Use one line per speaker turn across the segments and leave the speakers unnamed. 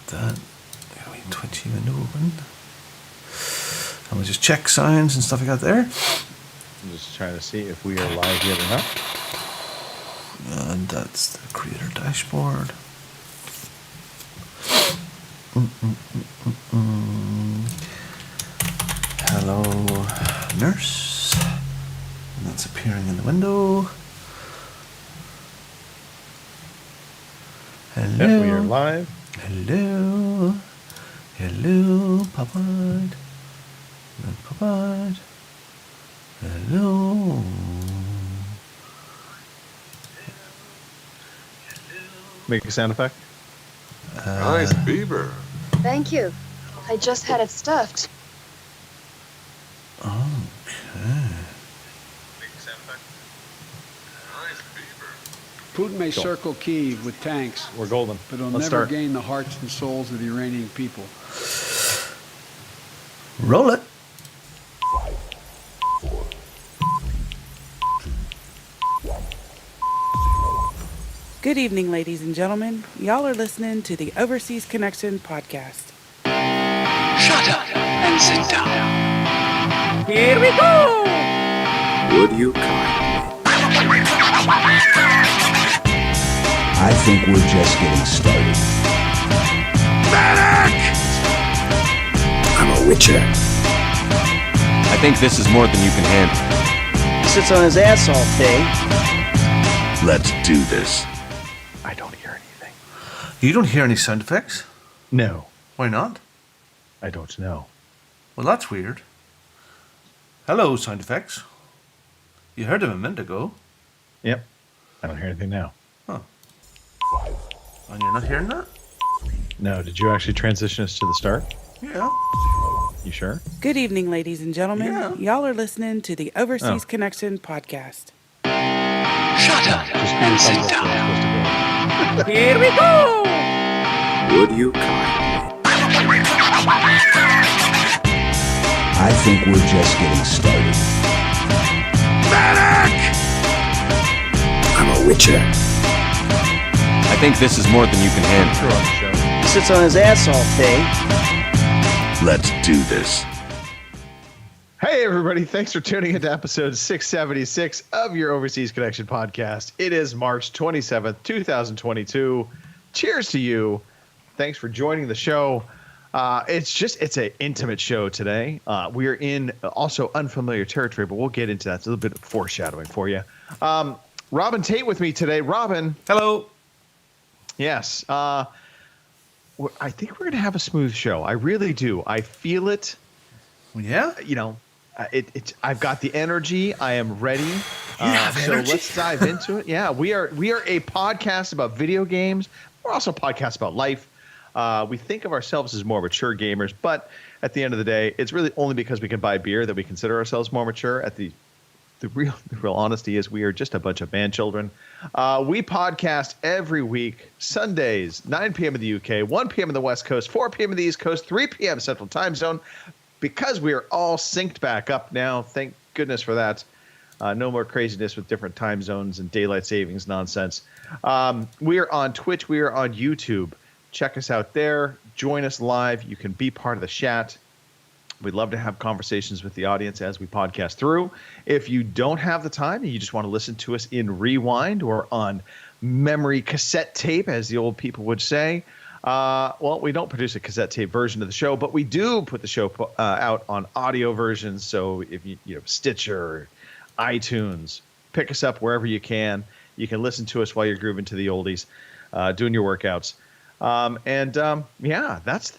that. Got a wee twitchy window open. And we'll just check sounds and stuff like that there.
I'm just trying to see if we are live yet or not.
And that's the creator dashboard. Hello, nurse. And that's appearing in the window. Hello.
Yep, we are live.
Hello. Hello, Papa. Papa. Hello.
Make a sound effect.
Nice beaver.
Thank you. I just had it stuffed.
Okay.
Make a sound effect.
Nice beaver.
Putin may circle Kyiv with tanks,
We're golden.
but he'll
Let's
never
start.
gain the hearts and souls of the Iranian people.
Roll it.
Good evening, ladies and gentlemen. Y'all are listening to the Overseas Connection podcast.
Shut up and sit down.
Here we go!
Would you kindly? I think we're just getting started. Medic! I'm a witcher.
I think this is more than you can handle.
He sits on his ass all day.
Let's do this.
I don't hear anything.
You don't hear any sound effects?
No,
Why not?
I don't know.
Well, that's weird. Hello, sound effects. You heard them a minute ago.
Yep. I don't hear anything now.
Huh. And you're not hearing that?
No, did you actually transition us to the start?
Yeah.
You sure?
Good evening, ladies and gentlemen.
Yeah.
Y'all are listening to the Overseas
Oh.
Connection podcast.
Shut up and sit down.
Here we go!
Would you kindly? I think we're just getting started. Medic! I'm a witcher.
I think this is more than you can handle.
Throw on the show.
He sits on his ass all day.
Let's do this.
Hey, everybody. Thanks for tuning into episode 676 of your Overseas Connection podcast. It is March 27th, 2022. Cheers to you. Thanks for joining the show. It's an intimate show today. We are in also unfamiliar territory, but we'll get into that. It's a little bit of foreshadowing for you. Robin Tate with me today. Robin.
Hello.
Yes. I think we're going to have a smooth show. I really do. I feel it.
Yeah?
You know, I've got the energy. I am ready. So let's dive into it. Yeah, we are a podcast about video games. We're also a podcast about life. We think of ourselves as more mature gamers, but at the end of the day, it's really only because we can buy beer that we consider ourselves more mature. The real honesty is we are just a bunch of man children. We podcast every week, Sundays, 9 p.m. in the UK, 1 p.m. in the West Coast, 4 p.m. in the East Coast, 3 p.m. Central Time Zone. Because we are all synced back up now, thank goodness for that. No more craziness with different time zones and daylight savings nonsense. We are on Twitch. We are on YouTube. Check us out there. Join us live. You can be part of the chat. We'd love to have conversations with the audience as we podcast through. If you don't have the time and you just want to listen to us in rewind or on memory cassette tape, as the old people would say, well, we don't produce a cassette tape version of the show, but we do put the show out on audio versions. So if you Stitcher, iTunes, pick us up wherever you can. You can listen to us while you're grooving to the oldies, doing your workouts. Yeah, that's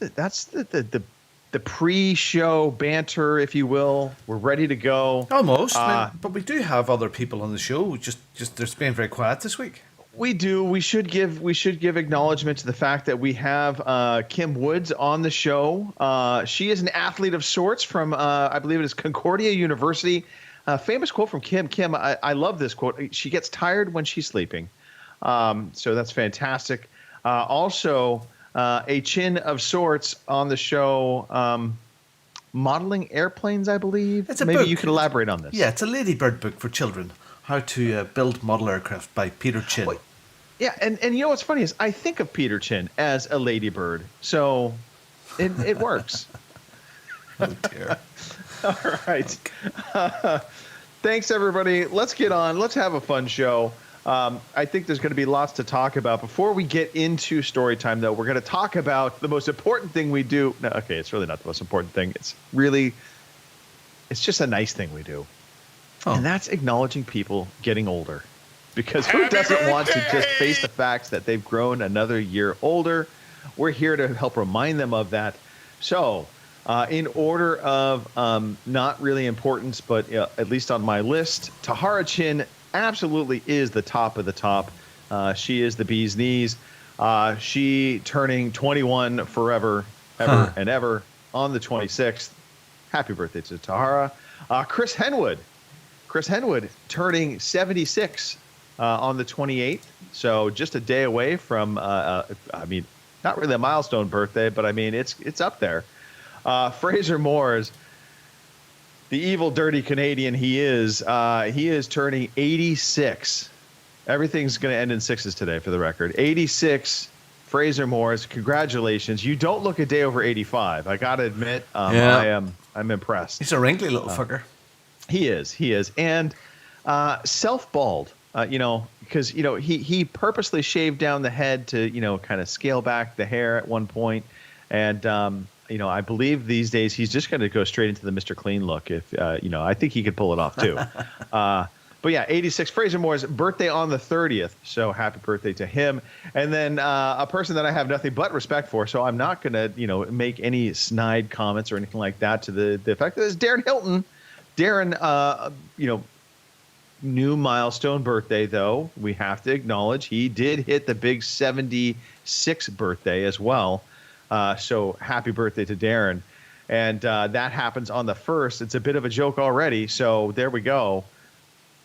the pre-show banter, if you will. We're ready to go.
Almost. But we do have other people on the show. Just they're being very quiet this week.
We do. We should give acknowledgement to the fact that we have Kim Woods on the show. She is an athlete of sorts from I believe it is Concordia University. Famous quote from Kim. Kim, I love this quote. She gets tired when she's sleeping. So that's fantastic. Also, a chin of sorts on the show, modeling airplanes, I believe.
It's a
Maybe
book.
you can elaborate on this.
Yeah, it's a ladybird book for children. How to build model aircraft by Peter Chin.
Yeah, and you know what's funny is I think of Peter Chin as a ladybird, so it works.
Oh dear.
All right. Thanks, everybody. Let's get on. Let's have a fun show. I think there's going to be lots to talk about. Before we get into story time, though, we're going to talk about the most important thing we do. No, okay, it's really not the most important thing. It's just a nice thing we do. Oh. And that's acknowledging people getting older. Because who doesn't want to just face the facts that they've grown another year older? We're here to help remind them of that. So, in order of not really importance, but at least on my list, Tahara Chin absolutely is the top of the top. She is the bee's knees. She turning 21 forever, ever and ever on the 26th. Happy birthday to Tahara. Chris Henwood turning 76 on the 28th. So just a day away from, I mean, not really a milestone birthday, but I mean, it's up there. Fraser Moore, the evil, dirty Canadian he is turning 86. Everything's going to end in sixes today, for the record. 86, Fraser Moore, congratulations. You don't look a day over 85. I got to admit, I'm impressed.
He's a wrinkly little fucker.
He is. And self-bald, because, he purposely shaved down the head to, kind of scale back the hair at one point. And, I believe these days he's just going to go straight into the Mr. Clean look. If, I think he could pull it off too. But yeah, 86, Fraser Moore's birthday on the 30th. So happy birthday to him. And then a person that I have nothing but respect for. So I'm not going to, make any snide comments or anything like that to the effect that it's Darren Hilton. Darren, new milestone birthday, though. We have to acknowledge he did hit the big 76th birthday as well. So happy birthday to Darren. And that happens on the 1st. It's a bit of a joke already. So there we go.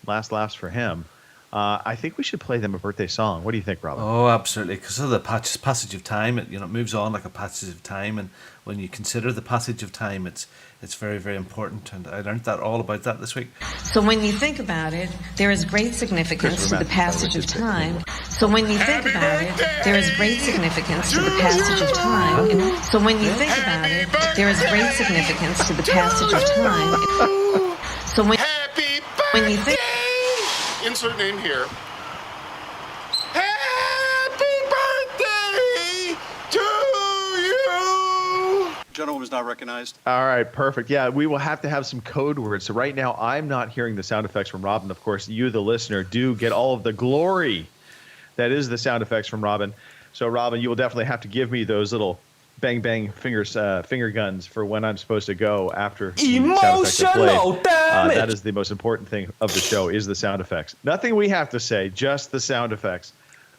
Last laughs for him. I think we should play them a birthday song. What do you think, Robin?
Oh, absolutely. Because of the passage of time, it moves on like a passage of time. And when you consider the passage of time, it's very, very important. And I learned that all about that this week.
So when you think about it, there is great significance to the passage of time. So when you think about it, there is great significance to the passage of time. So when you think about it, there is great significance to the passage of time. So when you think...
Insert name here. Happy birthday to you!
Gentleman was not recognized.
All right, perfect. Yeah, we will have to have some code words. So right now, I'm not hearing the sound effects from Robin. Of course, you, the listener, do get all of the glory that is the sound effects from Robin. So, Robin, you will definitely have to give me those little bang bang finger guns for when I'm supposed to go after the sound effects are played. That is the most important thing of the show, is the sound effects. Nothing we have to say, just the sound effects.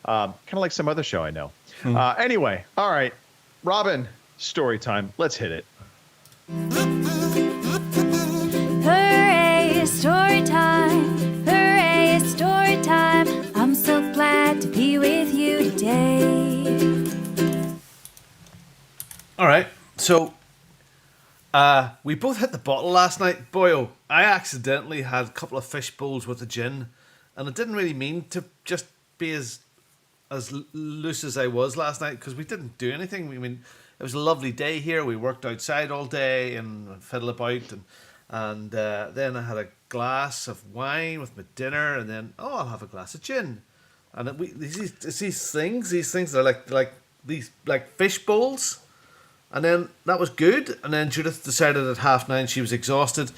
Kind of like some other show I know. Anyway, all right, Robin, story time. Let's hit it.
Hooray, story time. Hooray, story time. I'm so glad to be with you today.
All right, so we both hit the bottle last night. Boyo, I accidentally had a couple of fish bowls with a gin, and I didn't really mean to just be as loose as I was last night, because we didn't do anything. I mean, it was a lovely day here. We worked outside all day and fiddle about, and then I had a glass of wine with my dinner, and then I'll have a glass of gin, and these things that are like these fish bowls. And then that was good. And then Judith decided at 9:30 she was exhausted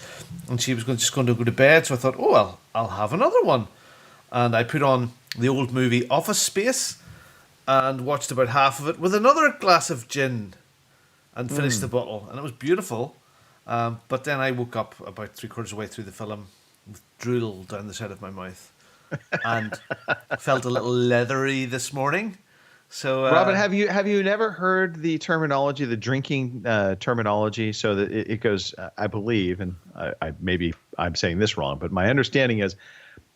and she was just going to go to bed. So I thought, well, I'll have another one. And I put on the old movie Office Space and watched about half of it with another glass of gin and finished the bottle. And it was beautiful. But then I woke up about 3/4 of the way through the film with drool down the side of my mouth and felt a little leathery this morning. So,
Robin, have you never heard the terminology, the drinking terminology? So that it goes, I believe, and maybe I'm saying this wrong, but my understanding is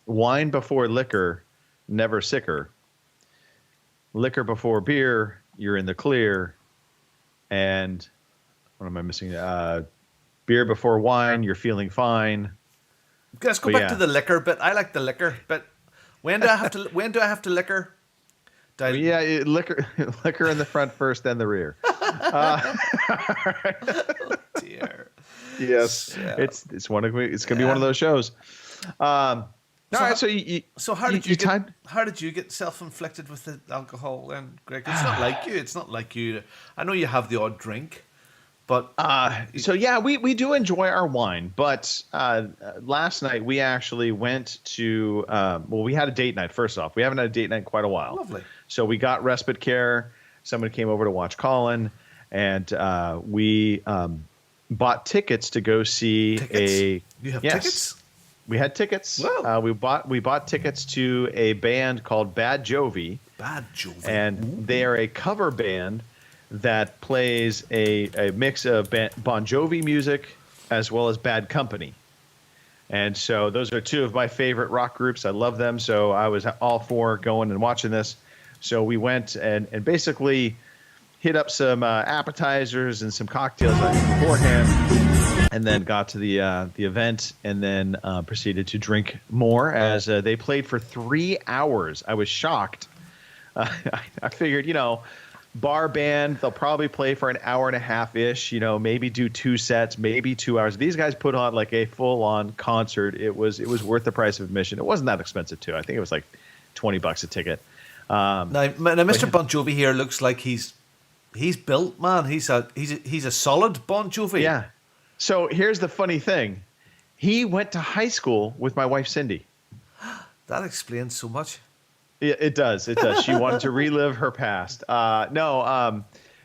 wine before liquor, never sicker. Liquor before beer, you're in the clear. And what am I missing? Beer before wine, you're feeling fine.
Let's go back to the liquor bit. I like the liquor bit. When do I have to liquor?
liquor liquor in the front first, then the rear.
Oh, dear.
Yes,
Yeah.
it's going to be one of those shows. All right, so
how did you get self-inflicted with the alcohol then, Greg? It's not like you. It's not like you. I know you have the odd drink, but
we do enjoy our wine. But last night we actually went to we had a date night. First off, we haven't had a date night in quite a while.
Lovely.
So we got respite care. Somebody came over to watch Colin, and we bought tickets to go see
You have tickets?
We had tickets.
Wow.
We bought tickets to a band called Bad Jovi.
Bad Jovi.
And they are a cover band that plays a mix of Bon Jovi music as well as Bad Company. And so those are two of my favorite rock groups. I love them. So I was all for going and watching this. So we went and basically hit up some appetizers and some cocktails beforehand, and then got to the event, and then proceeded to drink more as they played for 3 hours. I was shocked. I figured, bar band, they'll probably play for an hour and a half ish. Maybe do 2 sets, maybe 2 hours. These guys put on like a full on concert. It was worth the price of admission. It wasn't that expensive too. I think it was like $20 a ticket.
Now, Mr. Bon Jovi here looks like he's built, man. He's a solid Bon Jovi.
Yeah. So here's the funny thing. He went to high school with my wife, Cindy.
That explains so much.
It does. It does. She wanted to relive her past.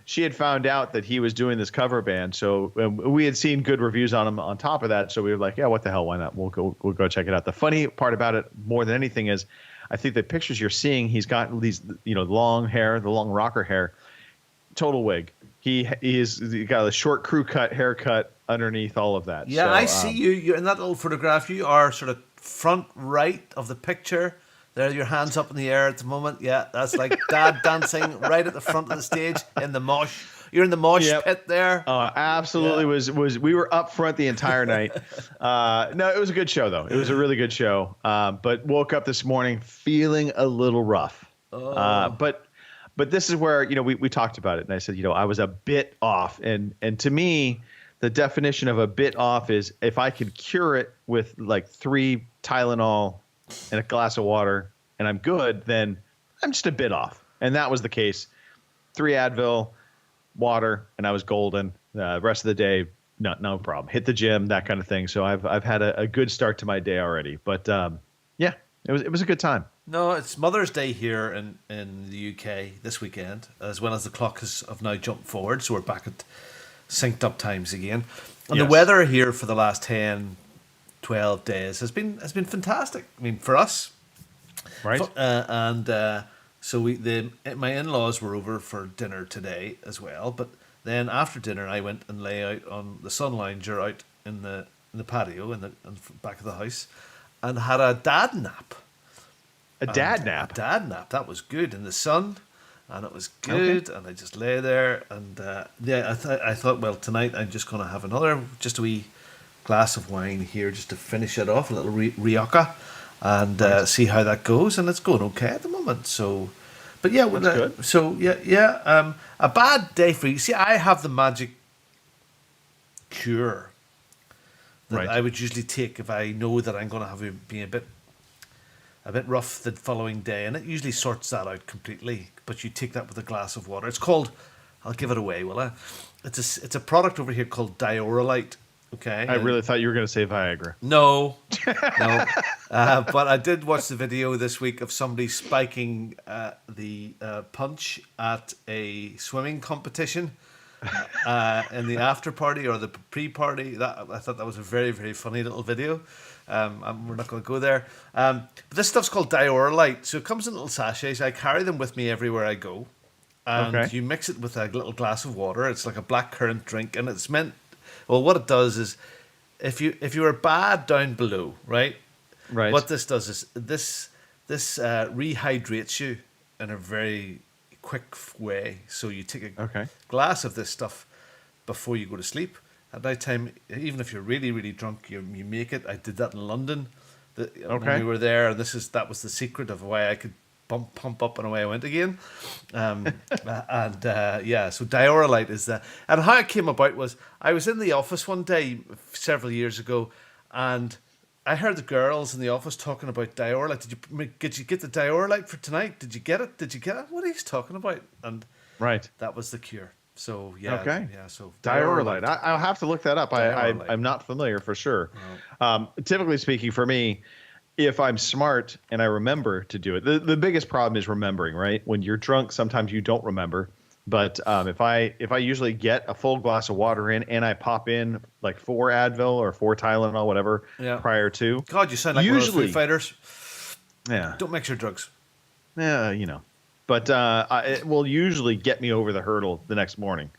She had found out that he was doing this cover band. So we had seen good reviews on him on top of that. So we were like, yeah, what the hell? Why not? We'll go check it out. The funny part about it more than anything is I think the pictures you're seeing, he's got these, long hair, the long rocker hair, total wig. He got a short crew cut haircut underneath all of that.
Yeah,
so,
I see you. You're in that little photograph. You are sort of front right of the picture. There, your hands up in the air at the moment. Yeah, that's like dad dancing right at the front of the stage in the mosh. You're in the mosh pit there.
Oh, absolutely.
Yeah.
Was we were up front the entire night. No, it was a good show though. It was a really good show. But woke up this morning feeling a little rough. But this is where, we talked about it, and I said, I was a bit off. And to me, the definition of a bit off is if I could cure it with like 3 Tylenol and a glass of water and I'm good, then I'm just a bit off. And that was the case. 3 Advil, water, and I was golden. Rest of the day, no problem. Hit the gym, that kind of thing. So I've had a good start to my day already. But it was a good time.
No, it's Mother's Day here in the UK this weekend, as well as the clock have now jumped forward, so we're back at synced up times again. And the weather here for the last 10, 12 days has been fantastic. I mean, for us,
right?
So my in-laws were over for dinner today as well. But then after dinner, I went and lay out on the sun lounger out in the patio in the back of the house, and had a dad nap.
A dad nap.
That was good in the sun, and it was good. Okay. And I just lay there, and I thought, well, tonight I'm just going to have just a wee glass of wine here, just to finish it off, a little Rioja, and see how that goes. And it's going okay at the moment. So, but yeah,
good.
So a bad day for you. See, I have the magic cure that I would usually take if I know that I'm going to be a bit rough the following day, and it usually sorts that out completely. But you take that with a glass of water. It's called, I'll give it away, will I? It's a product over here called Diora Light. Okay.
I really thought you were going to say Viagra.
No. But I did watch the video this week of somebody spiking the punch at a swimming competition in the after party or the pre-party. I thought that was a very, very funny little video. We're not going to go there. But this stuff's called Diora Light. So it comes in little sachets. I carry them with me everywhere I go. And you mix it with a little glass of water. It's like a blackcurrant drink. And it's meant... Well, what it does is, if you're bad down below, right? What this does is this rehydrates you in a very quick way. So you take a glass of this stuff before you go to sleep. At night time, even if you're really, really drunk, you make it. I did that in London when we were there. And that was the secret of why I could pump up, and away I went again. So Diora Light is that. And how it came about was I was in the office one day several years ago, and I heard the girls in the office talking about Diora Light. Did you get the Diora Light for tonight? Did you get it? What are you talking about? And that was the cure. So
Okay.
yeah. So
Diora Light. I'll have to look that up. I'm not familiar for sure.
No.
Typically speaking, for me, if I'm smart and I remember to do it, the biggest problem is remembering. Right, when you're drunk, sometimes you don't remember. But if I usually get a full glass of water in and I pop in like 4 Advil or 4 Tylenol, whatever, prior to.
God, you sound like one of the Foo Fighters.
Yeah.
Don't mix your drugs.
Yeah, But it will usually get me over the hurdle the next morning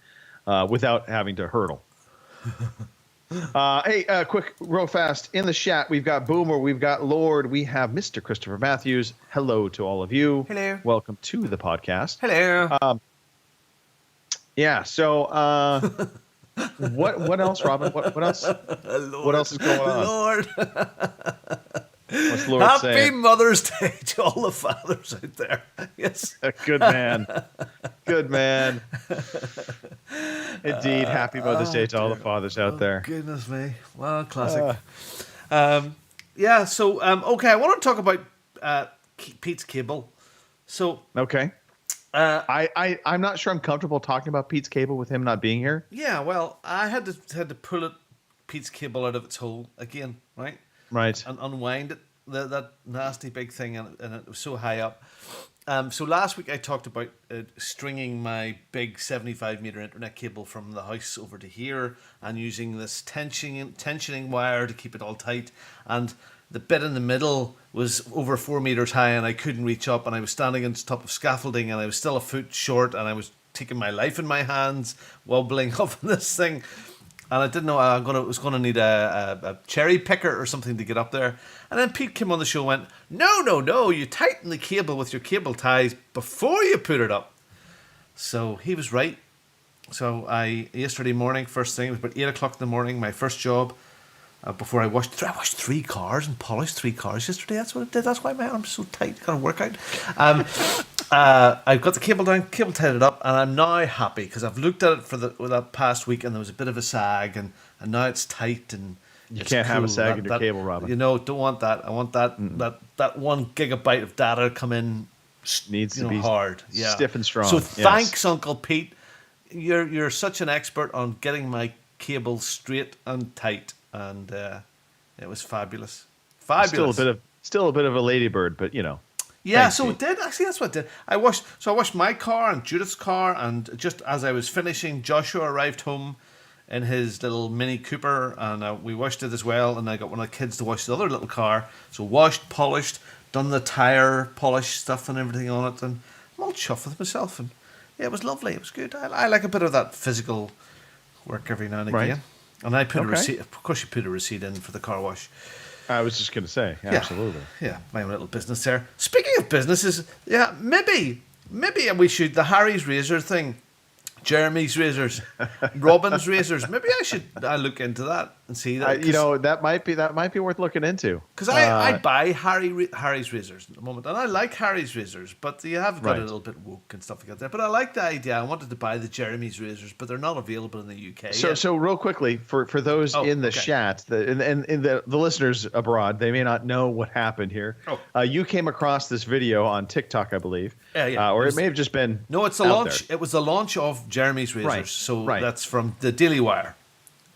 without having to hurdle. Hey, quick, real fast. In the chat, we've got Boomer, we've got Lord, we have Mr. Christopher Matthews. Hello to all of you.
Hello.
Welcome to the podcast.
Hello.
Yeah, so what else, Robin? What else?
Lord.
What else is going on?
Lord.
What's Lord
Happy
saying?
Mother's Day to all the fathers out there. Yes.
Good man. Good man. Indeed. Happy Mother's Day to all the fathers out there.
Goodness me. Well, classic. So, okay, I want to talk about Pete's cable. So,
okay. I'm not sure I'm comfortable talking about Pete's cable with him not being here.
Yeah, well, I had to pull Pete's cable out of its hole again, right?
Right.
And unwind it, that nasty big thing, and it was so high up. So last week I talked about stringing my big 75-meter internet cable from the house over to here and using this tensioning wire to keep it all tight. And the bit in the middle was over 4 meters high and I couldn't reach up, and I was standing on top of scaffolding and I was still a foot short, and I was taking my life in my hands, wobbling up on this thing. And I didn't know I was going to need a cherry picker or something to get up there. And then Pete came on the show and went, no, you tighten the cable with your cable ties before you put it up. So he was right. So yesterday morning, first thing, it was about 8 o'clock in the morning, my first job, before I washed 3 cars and polished 3 cars yesterday. That's what it did. That's why my arm's so tight. Got to work out. I've got the cable down, cable tied it up, and I'm now happy because I've looked at it for that past week, and there was a bit of a sag, and now it's tight, and
you can't have a sag in your cable, Robin.
Don't want that. I want that 1 gigabyte of data to come in.
Needs to be
hard,
stiff and strong.
So thanks, Uncle Pete. You're such an expert on getting my cable straight and tight, and it was fabulous. Fabulous.
Still a bit of a ladybird, but
Yeah, so it did. Actually, that's what it did. I washed my car and Judith's car, and just as I was finishing, Joshua arrived home in his little Mini Cooper, and we washed it as well, and I got one of the kids to wash the other little car. So washed, polished, done the tire polish stuff and everything on it, and I'm all chuffed with myself. And yeah, it was lovely. It was good. I like a bit of that physical work every now and again.
Right.
And I put a receipt. Of course, you put a receipt in for the car wash.
I was just going to say, absolutely.
Yeah, my own little business there. Speaking of businesses, maybe we should, the Harry's Razor thing, Jeremy's Razors, Robin's Razors, maybe I should look into that and see that.
That might be worth looking into.
Because I buy Harry's Razors at the moment, and I like Harry's Razors, but you have got a little bit woke and stuff like that. But I like the idea. I wanted to buy the Jeremy's Razors, but they're not available in the UK.
So real quickly, for those in the chat and the listeners abroad, they may not know what happened here. You came across this video on TikTok, I believe. Or it may have just been.
No, it's the launch. It was the launch of Jeremy's Razors.
Right.
So that's from the Daily Wire.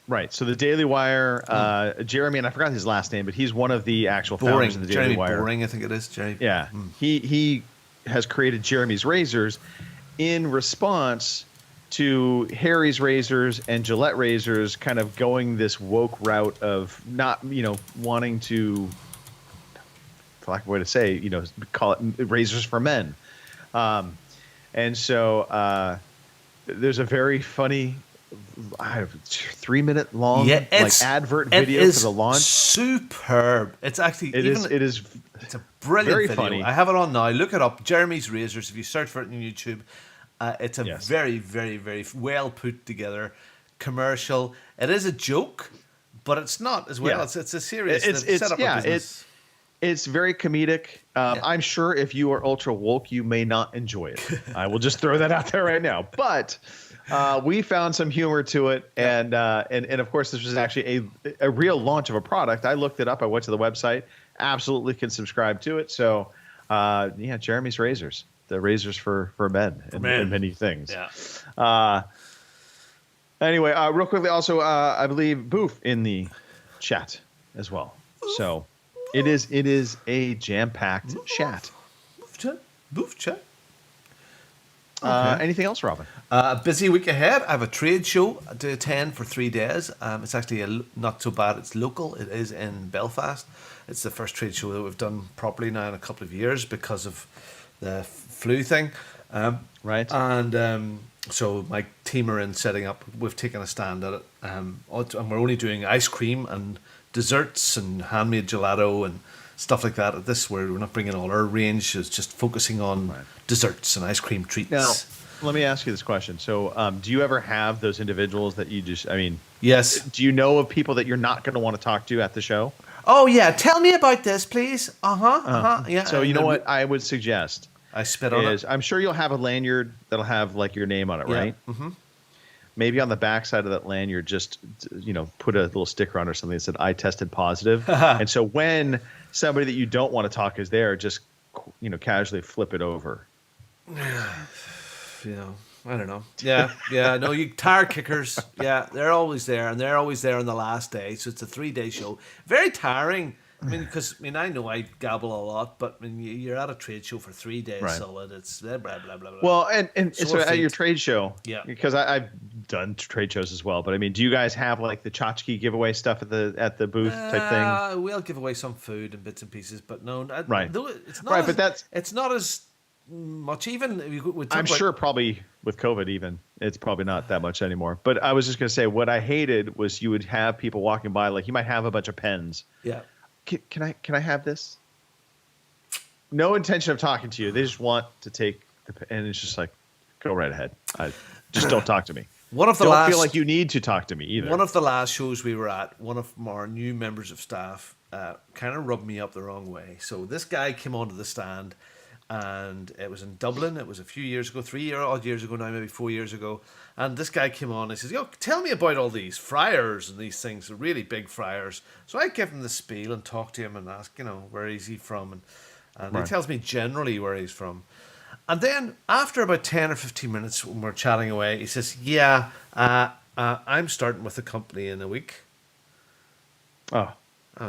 Right. So the Daily Wire, Jeremy, and I forgot his last name, but he's one of the actual founders of the Daily Wire.
Boring, I think it is. Jeremy.
Yeah. He has created Jeremy's Razors in response to Harry's Razors and Gillette Razors kind of going this woke route of not, wanting to, for lack of a way to say, call it razors for men. And so there's a very funny 3-minute long advert video for the launch.
Superb. It's actually it's a brilliant
very
video.
Funny.
I have it on now. Look it up. Jeremy's Razors. If you search for it on YouTube, it's a very, very, very well put together commercial. It is a joke, but it's not as well.
Yeah.
It's a serious.
It's very comedic. I'm sure if you are ultra woke, you may not enjoy it. I will just throw that out there right now. But we found some humor to it, and of course, this was actually a real launch of a product. I looked it up. I went to the website. Absolutely can subscribe to it. So, Jeremy's razors, the razors for men and many things.
Yeah.
Anyway, real quickly, also, I believe Boof in the chat as well. So. It is a jam-packed chat.
Boof chat.
Anything else, Robin?
A busy week ahead. I have a trade show to attend for 3 days. It's actually not so bad. It's local. It is in Belfast. It's the first trade show that we've done properly now in a couple of years because of the flu thing.
Right.
And so my team are in setting up. We've taken a stand at it. And we're only doing ice cream and desserts and handmade gelato and stuff like that. At this, we're not bringing all our range. It's just focusing on desserts and ice cream treats.
Now, let me ask you this question. So, do you ever have those individuals that you just,
yes.
Do you know of people that you're not going to want to talk to at the show?
Oh, yeah. Tell me about this, please. Yeah.
So, you know what I would suggest?
I spit on it.
I'm sure you'll have a lanyard that'll have like your name on it, right?
Mm-hmm.
Maybe on the back side of that lanyard, just, put a little sticker on or something that said, I tested positive. And so when somebody that you don't want to talk is there, just, casually flip it over.
I don't know. Yeah. No, you tire kickers. Yeah, they're always there, and they're always there on the last day. So it's a 3-day show. Very tiring. Because I know I gabble a lot, but you're at a trade show for 3 days solid. It's blah blah blah blah.
Well, and so at your trade show, because
I've
done trade shows as well. But do you guys have like the tchotchke giveaway stuff at the booth type thing?
We'll give away some food and bits and pieces, but no, it's not.
Right, but
it's not as much. Even
I'm sure probably with COVID, even it's probably not that much anymore. But I was just gonna say, what I hated was you would have people walking by, like you might have a bunch of pens.
Yeah.
Can I have this? No intention of talking to you. They just want to take and it's just like, go right ahead. Just don't talk to me. Don't feel like you need to talk to me either.
One of the last shows we were at, one of our new members of staff kind of rubbed me up the wrong way. So this guy came onto the stand, and it was in Dublin. It was a few years ago, 3 odd years ago now, maybe 4 years ago. And this guy came on and he says, tell me about all these fryers and these things, the really big fryers. So I give him the spiel and talk to him and ask, where is he from? And he tells me generally where he's from. And then after about 10 or 15 minutes when we're chatting away, he says, I'm starting with the company in a week. Oh,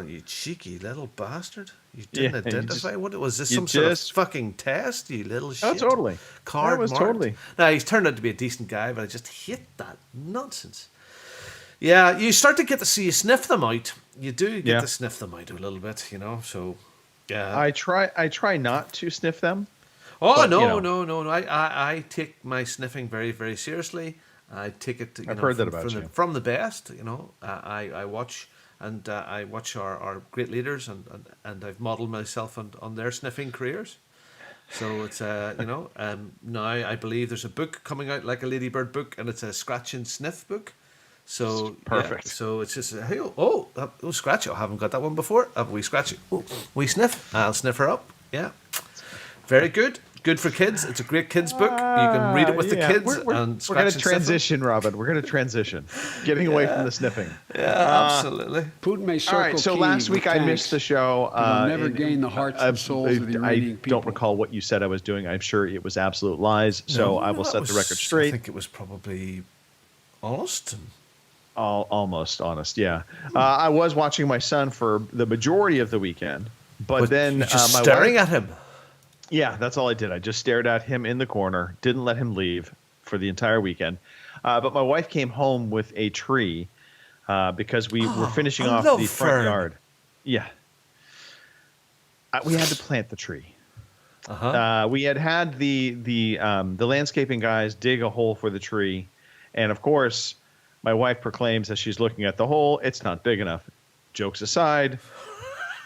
you cheeky little bastard. You didn't identify. What was this? Some sort of fucking test, you little shit.
Oh, totally.
Card
that was
marked.
Totally.
Now, he's turned out to be a decent guy, but I just hate that nonsense. Yeah, you start to get to see you sniff them out. You do get to sniff them out a little bit, so, yeah.
I try not to sniff them.
Oh, but, no. I take my sniffing very, very seriously. I take it
I've heard that about you.
From the best, I watch... And I watch our great leaders, and I've modelled myself on their sniffing careers. So it's now I believe there's a book coming out, like a Ladybird book, and it's a scratch and sniff book. So
perfect.
So it's just scratch. I haven't got that one before. We scratch it. We sniff. I'll sniff her up. Yeah, very good. Good for kids. It's a great kids book. You can read it with the kids.
We're
going
to transition, Robin. We're going to transition. Getting away from the sniffing.
Yeah, absolutely.
Putin may circle.
All right, so last week I missed the show.
You'll never gain the hearts and souls of the Iranian people.
I don't recall what you said I was doing. I'm sure it was absolute lies. So I will set the record straight.
I think it was probably honest.
Almost honest, yeah. I was watching my son for the majority of the weekend. But then
just
my
staring
wife,
at him.
Yeah, that's all I did. I just stared at him in the corner, didn't let him leave for the entire weekend. But my wife came home with a tree because we were finishing off the front yard. Yeah. We had to plant the tree. We had the landscaping guys dig a hole for the tree. And, of course, my wife proclaims as she's looking at the hole, it's not big enough. Jokes aside.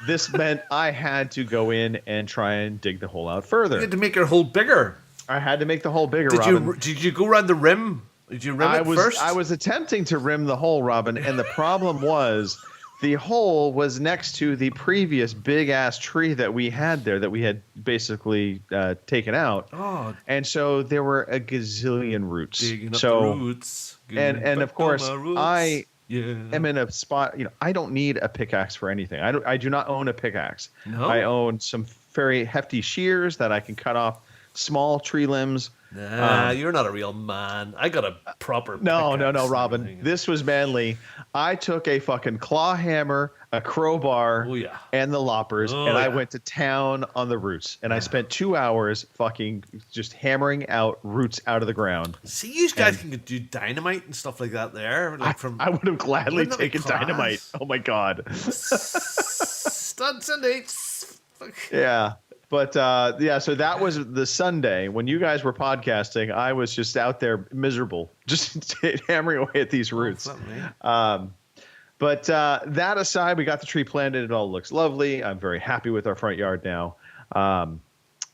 This meant I had to go in and try and dig the hole out further.
You had to make your hole bigger.
I had to make the hole bigger, Robin.
Did you go around the rim? Did you rim it first?
I was attempting to rim the hole, Robin, and the problem was The hole was next to the previous big ass tree that we had there that we had basically taken out.
Oh.
And so there were a gazillion roots.
Digging up
so
the roots.
and of course I
Yeah.
am in a spot. I don't need a pickaxe for anything. I do not own a pickaxe.
No?
I own some very hefty shears that I can cut off small tree limbs.
Nah, you're not a real man. I got a proper
No,
pickaxe
Robin.
thing.
This was manly. I took a fucking claw hammer, a crowbar, and the loppers, and I went to town on the roots. And I spent 2 hours fucking just hammering out roots out of the ground.
See, you guys can do dynamite and stuff like that there. Like
I would have gladly taken dynamite. Oh my god.
Studs and eights.
Yeah. But so that was the Sunday when you guys were podcasting. I was just out there miserable, just hammering away at these roots. But that aside, we got the tree planted. It all looks lovely. I'm very happy with our front yard now.
What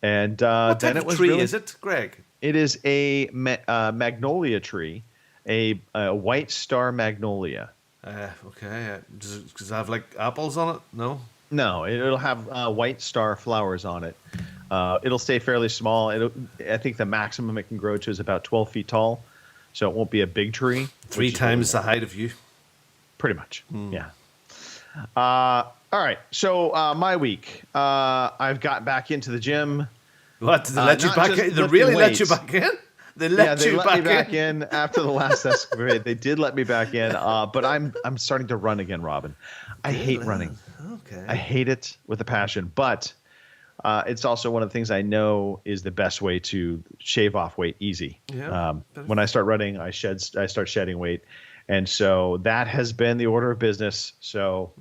then
type
it
of
was
tree
really,
is it, Greg?
It is a magnolia tree, a white star magnolia.
Okay. Does it have like apples on it? No.
No, it'll have white star flowers on it. It'll stay fairly small. I think the maximum it can grow to is about 12 feet tall, so it won't be a big tree.
3 times the height of you.
Pretty much, yeah. All right, so my week. I've got back into the gym.
What, did they let you back in? They really let you back in? They let
me back in after the last escapade. They did let me back in, but I'm starting to run again, Robin. I hate running.
Okay.
I hate it with a passion, but it's also one of the things I know is the best way to shave off weight easy.
Yeah.
When I start running, I start shedding weight, and so that has been the order of business. So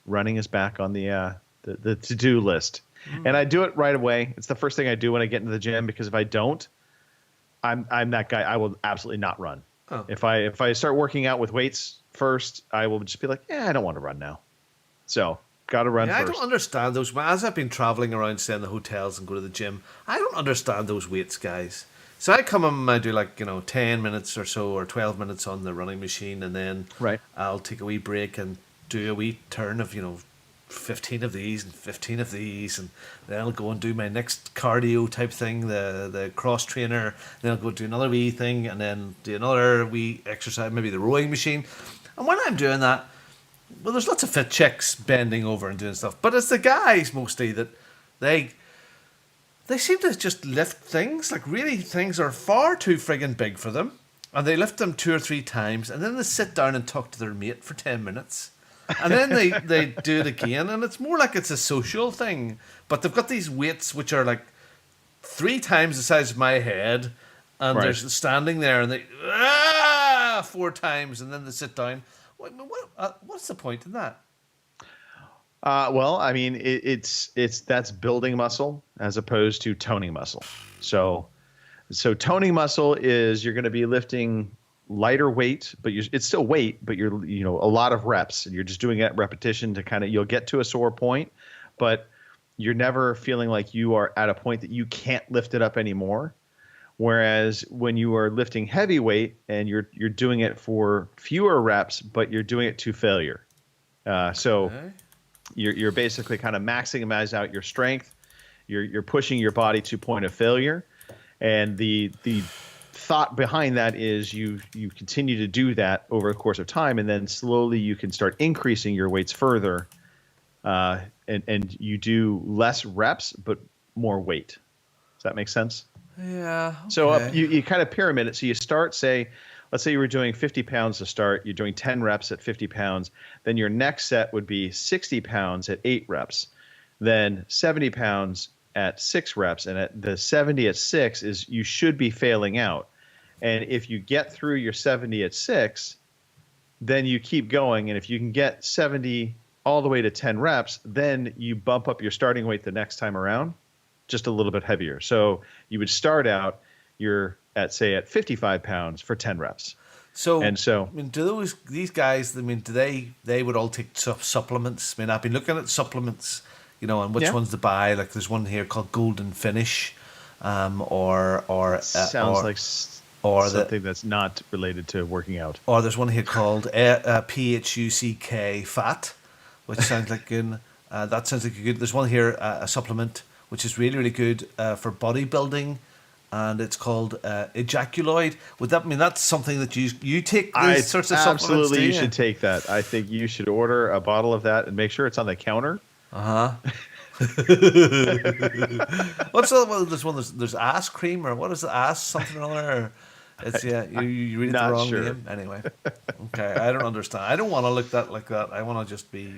running is back on the to-do list, and I do it right away. It's the first thing I do when I get into the gym, because if I don't, I'm that guy. I will absolutely not run.
Oh.
If I start working out with weights first, I will just be like, I don't want to run now. So got to run first.
I don't understand those. As I've been traveling around, staying in the hotels and go to the gym, I don't understand those weights, guys. So I come and I do 10 minutes or so, or 12 minutes on the running machine, and then I'll take a wee break and do a wee turn of 15 of these and 15 of these, and then I'll go and do my next cardio type thing, the cross trainer. Then I'll go do another wee thing, and then do another wee exercise, maybe the rowing machine. And when I'm doing that, well, there's lots of fit chicks bending over and doing stuff, but it's the guys mostly that they seem to just lift things, like really things are far too friggin' big for them, and they lift them 2 or 3 times, and then they sit down and talk to their mate for 10 minutes. And then they do it again, and it's more like it's a social thing. But they've got these weights which are like 3 times the size of my head, and they're standing there, and they 4 times, and then they sit down. What's the point in that?
Well, I mean, that's building muscle as opposed to toning muscle. So toning muscle is you're going to be lifting lighter weight, but it's still weight, but you're a lot of reps, and you're just doing it at repetition to you'll get to a sore point, but you're never feeling like you are at a point that you can't lift it up anymore. Whereas when you are lifting heavy weight and you're doing it for fewer reps, but you're doing it to failure. You're basically kind of maximizing out your strength. You're pushing your body to point of failure, and the thought behind that is you continue to do that over the course of time, and then slowly you can start increasing your weights further, and you do less reps but more weight. Does that make sense?
Yeah. Okay.
So you kind of pyramid it. So you start, let's say you were doing 50 pounds to start. You're doing 10 reps at 50 pounds. Then your next set would be 60 pounds at 8 reps. Then 70 pounds at 6 reps. And at the 70 at 6 is you should be failing out. And if you get through your 70 at 6, then you keep going. And if you can get 70 all the way to 10 reps, then you bump up your starting weight the next time around just a little bit heavier. So you would start out, you're at 55 pounds for 10 reps.
So I mean, do these guys? I mean, do they would all take supplements? I mean, I've been looking at supplements, and which ones to buy. Like there's one here called Golden Finish, or
sounds like
Or
something that's not related to working out.
Or there's one here called PHUCK Fat, which sounds like good. That sounds like a good. There's one here, a supplement, which is really, really good for bodybuilding, and it's called Ejaculoid. Would that mean that's something that you take these sorts of supplements?
Absolutely, you should take that. I think you should order a bottle of that and make sure it's on the counter.
What's the one? There's ass cream, or what is the ass something or other? It's you read the wrong name anyway. Okay, I don't understand. I don't want to look like that. I want to just be.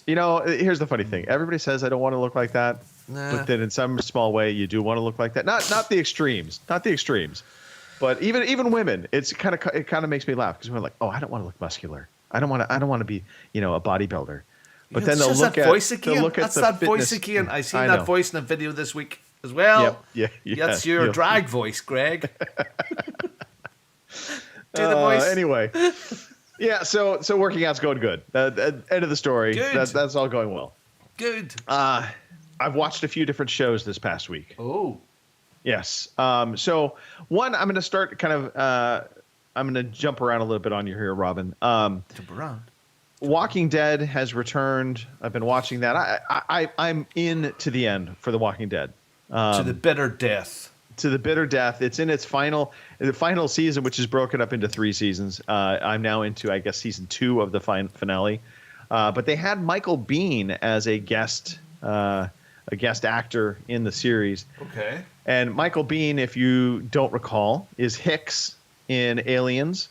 Here's the funny thing. Everybody says I don't want to look like that, but then in some small way you do want to look like that. Not the extremes, but even women. It kind of makes me laugh because we're like, oh, I don't want to look muscular. I don't want to be a bodybuilder. But then they'll look at
That's that voice again. I seen that voice in a video this week as well.
Yep.
That's your drag voice, Greg. Do the voice
anyway. Yeah, so working out's going good. End of the story.
Good.
That's all going well.
Good.
I've watched a few different shows this past week.
Oh.
Yes. So one, I'm going to start I'm going to jump around a little bit on you here, Robin.
Jump around.
Walking Dead has returned. I've been watching that. I'm in to the end for The Walking Dead.
To the bitter death.
To the bitter death. It's in the final season, which is broken up into 3 seasons. I'm now into, I guess, season 2 of the finale. But they had Michael Biehn as a guest actor in the series.
Okay.
And Michael Biehn, if you don't recall, is Hicks in Aliens.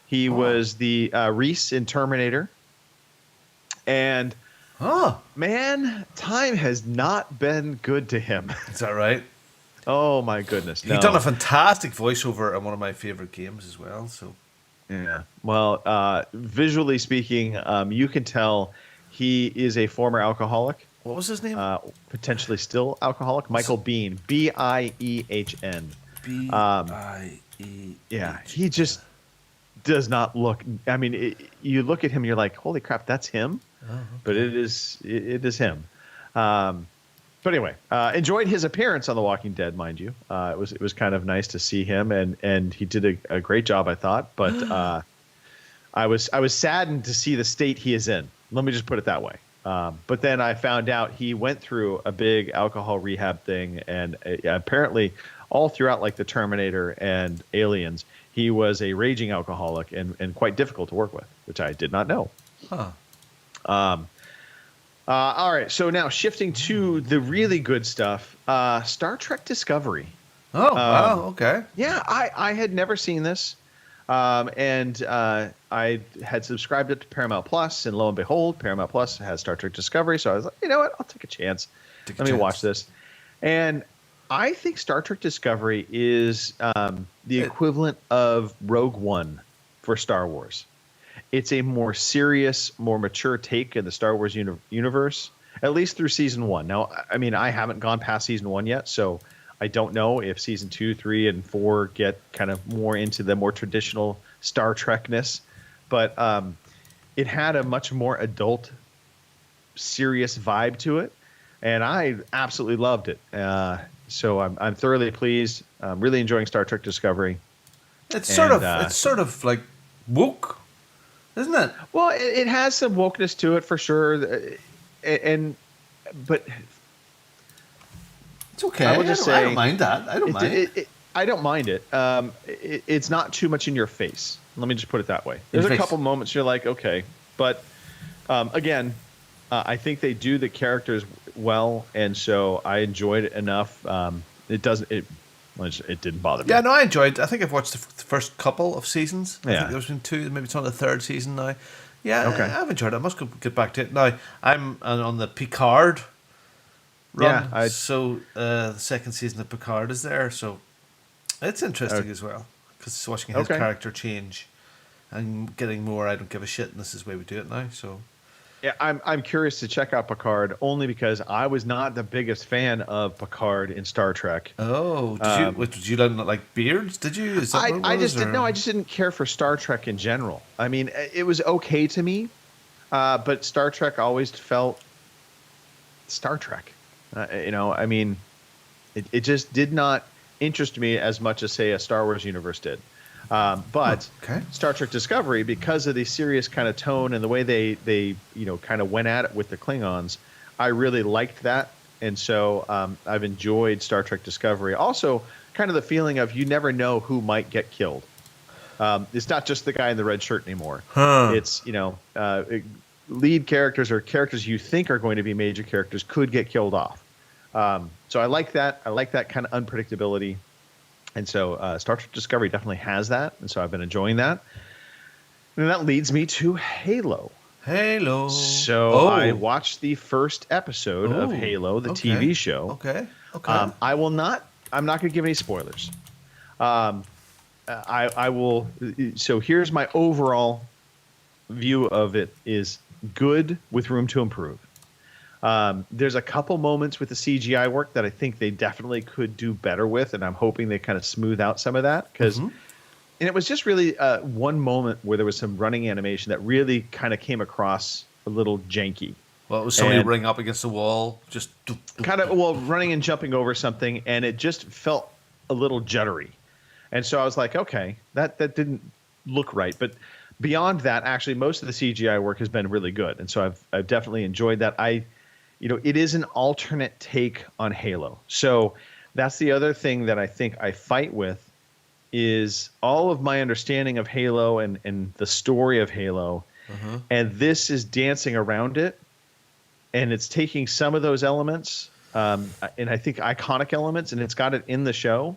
He was the Reese in Terminator. And man, time has not been good to him.
Is that right?
Oh my goodness!
He's done a fantastic voiceover on one of my favorite games as well. So,
yeah. Well, visually speaking, you can tell he is a former alcoholic.
What was his name?
Potentially still alcoholic. Michael Biehn. Biehn.
Biehn.
Yeah, he just does not look. I mean, you look at him, you're like, holy crap, that's him.
Oh, okay.
But it is him. But anyway, enjoyed his appearance on The Walking Dead, mind you. It was kind of nice to see him, and he did a great job, I thought. But I was saddened to see the state he is in. Let me just put it that way. But then I found out he went through a big alcohol rehab thing, and apparently all throughout like the Terminator and Aliens, he was a raging alcoholic and quite difficult to work with, which I did not know.
Huh.
All right, so now shifting to the really good stuff, Star Trek Discovery.
Oh, wow, okay.
Yeah, I had never seen this, and I had subscribed it to Paramount Plus, and lo and behold, Paramount Plus has Star Trek Discovery, so I was like, you know what, I'll take a chance. Let me watch this. And I think Star Trek Discovery is the equivalent of Rogue One for Star Wars. It's a more serious, more mature take in the Star Wars universe, at least through season 1. Now, I mean, I haven't gone past season 1 yet, so I don't know if season 2, 3, and 4 get kind of more into the more traditional Star Trek-ness. But it had a much more adult, serious vibe to it, and I absolutely loved it. So I'm thoroughly pleased. I'm really enjoying Star Trek Discovery.
It's sort of like woke. Isn't it?
Well, it has some wokeness to it for sure, but
it's okay. I don't mind that. I don't mind it.
I don't mind it. It's not too much in your face. Let me just put it that way. There's a couple moments you're like, okay, but again, I think they do the characters well, and so I enjoyed it enough. It didn't bother me.
Yeah, no, I enjoyed it. I think I've watched the first couple of seasons. I
Yeah.
think there's been 2, maybe it's on the 3rd season now. Yeah,
Okay.
I've enjoyed it. I must get back to it. Now, I'm on the Picard run.
Yeah,
so the 2nd season of Picard is there. So it's interesting as well. Because it's watching his character change and getting more, I don't give a shit, and this is the way we do it now. So
yeah, I'm curious to check out Picard only because I was not the biggest fan of Picard in Star Trek.
Oh, did you like beards? Did you? Is that what it was,
I just didn't care for Star Trek in general. I mean, it was okay to me, but Star Trek always felt Star Trek. I mean, it just did not interest me as much as, say, a Star Wars universe did. But Star Trek Discovery, because of the serious kind of tone and the way they kind of went at it with the Klingons, I really liked that. And so I've enjoyed Star Trek Discovery. Also, kind of the feeling of you never know who might get killed. It's not just the guy in the red shirt anymore. It's, lead characters or characters you think are going to be major characters could get killed off. So I like that. I like that kind of unpredictability. And so Star Trek Discovery definitely has that. And so I've been enjoying that. And that leads me to Halo.
Halo.
So I watched the first episode of Halo, the TV show.
Okay.
I'm not going to give any spoilers. I will. So here's my overall view of it: is good with room to improve. There's a couple moments with the CGI work that I think they definitely could do better with, and I'm hoping they kind of smooth out some of that because. And it was just really one moment where there was some running animation that really kind of came across a little janky.
Well, it was somebody running up against the wall, just
kind of running and jumping over something, and it just felt a little juddery. And so I was like, okay, that didn't look right. But beyond that, actually, most of the CGI work has been really good, and so I've definitely enjoyed that. It is an alternate take on Halo, so that's the other thing that I think I fight with. Is all of my understanding of Halo and the story of Halo, and this is dancing around it, and it's taking some of those elements, and I think iconic elements, and it's got it in the show,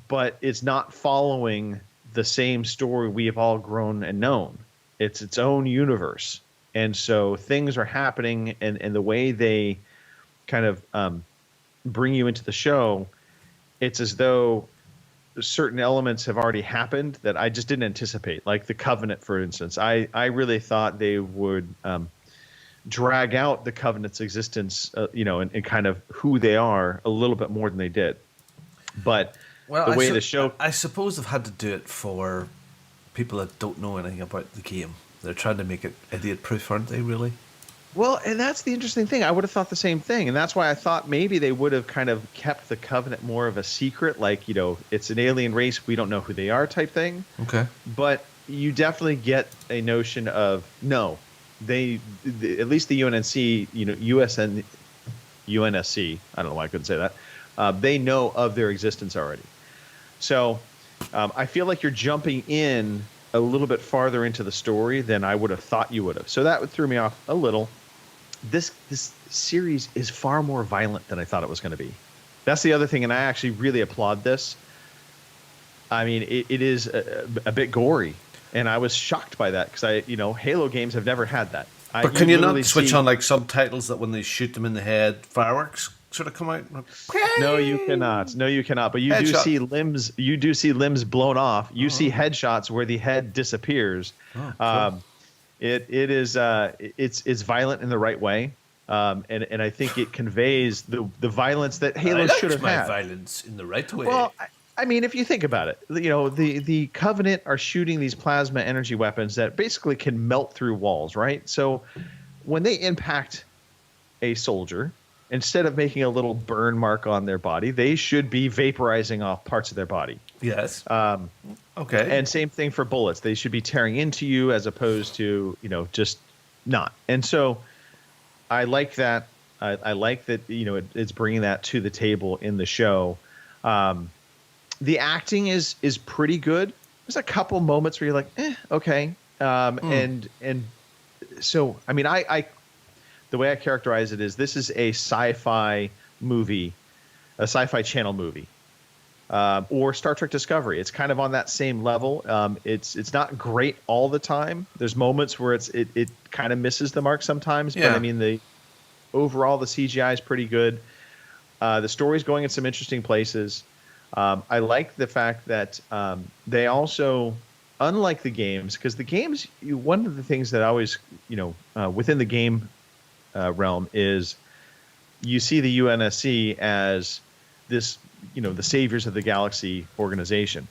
but it's not following the same story we have all grown and known. It's its own universe, and so things are happening, and the way they kind of bring you into the show, it's as though certain elements have already happened that I just didn't anticipate, like the Covenant, for instance. I really thought they would drag out the Covenant's existence, and kind of who they are a little bit more than they did. But the way the show...
I suppose they've had to do it for people that don't know anything about the game. They're trying to make it idiot-proof, aren't they, really?
Well, and that's the interesting thing. I would have thought the same thing. And that's why I thought maybe they would have kind of kept the Covenant more of a secret, like, it's an alien race, we don't know who they are type thing.
Okay.
But you definitely get a notion of, no, at least the UNSC, UNSC, I don't know why I couldn't say that, they know of their existence already. So I feel like you're jumping in a little bit farther into the story than I would have thought you would have. So that threw me off a little. This series is far more violent than I thought it was going to be. That's the other thing, and I actually really applaud this. I mean, it is a bit gory, and I was shocked by that because Halo games have never had that.
But can you not switch on like subtitles that when they shoot them in the head, fireworks sort of come out?
No, you cannot. No, you cannot. But you do see limbs. You do see limbs blown off. You see headshots where the head disappears. Cool. It's violent in the right way, and I think it conveys the violence that Halo should have had.
Violence in the right way.
Well, I mean, if you think about it, the Covenant are shooting these plasma energy weapons that basically can melt through walls, right? So when they impact a soldier, instead of making a little burn mark on their body, they should be vaporizing off parts of their body.
Yes.
Okay. And same thing for bullets. They should be tearing into you as opposed to, just not. And so I like that. I like that, it's bringing that to the table in the show. The acting is pretty good. There's a couple moments where you're like, okay. And so, I mean, the way I characterize it is this is a sci-fi movie, a sci-fi channel movie. Or Star Trek Discovery. It's kind of on that same level. It's not great all the time. There's moments where it kind of misses the mark sometimes.
Yeah.
But I mean, overall the CGI is pretty good. The story's going in some interesting places. I like the fact that they also, unlike the games, because the games, one of the things that I always, within the game realm is you see the UNSC as this, the saviors of the galaxy organization.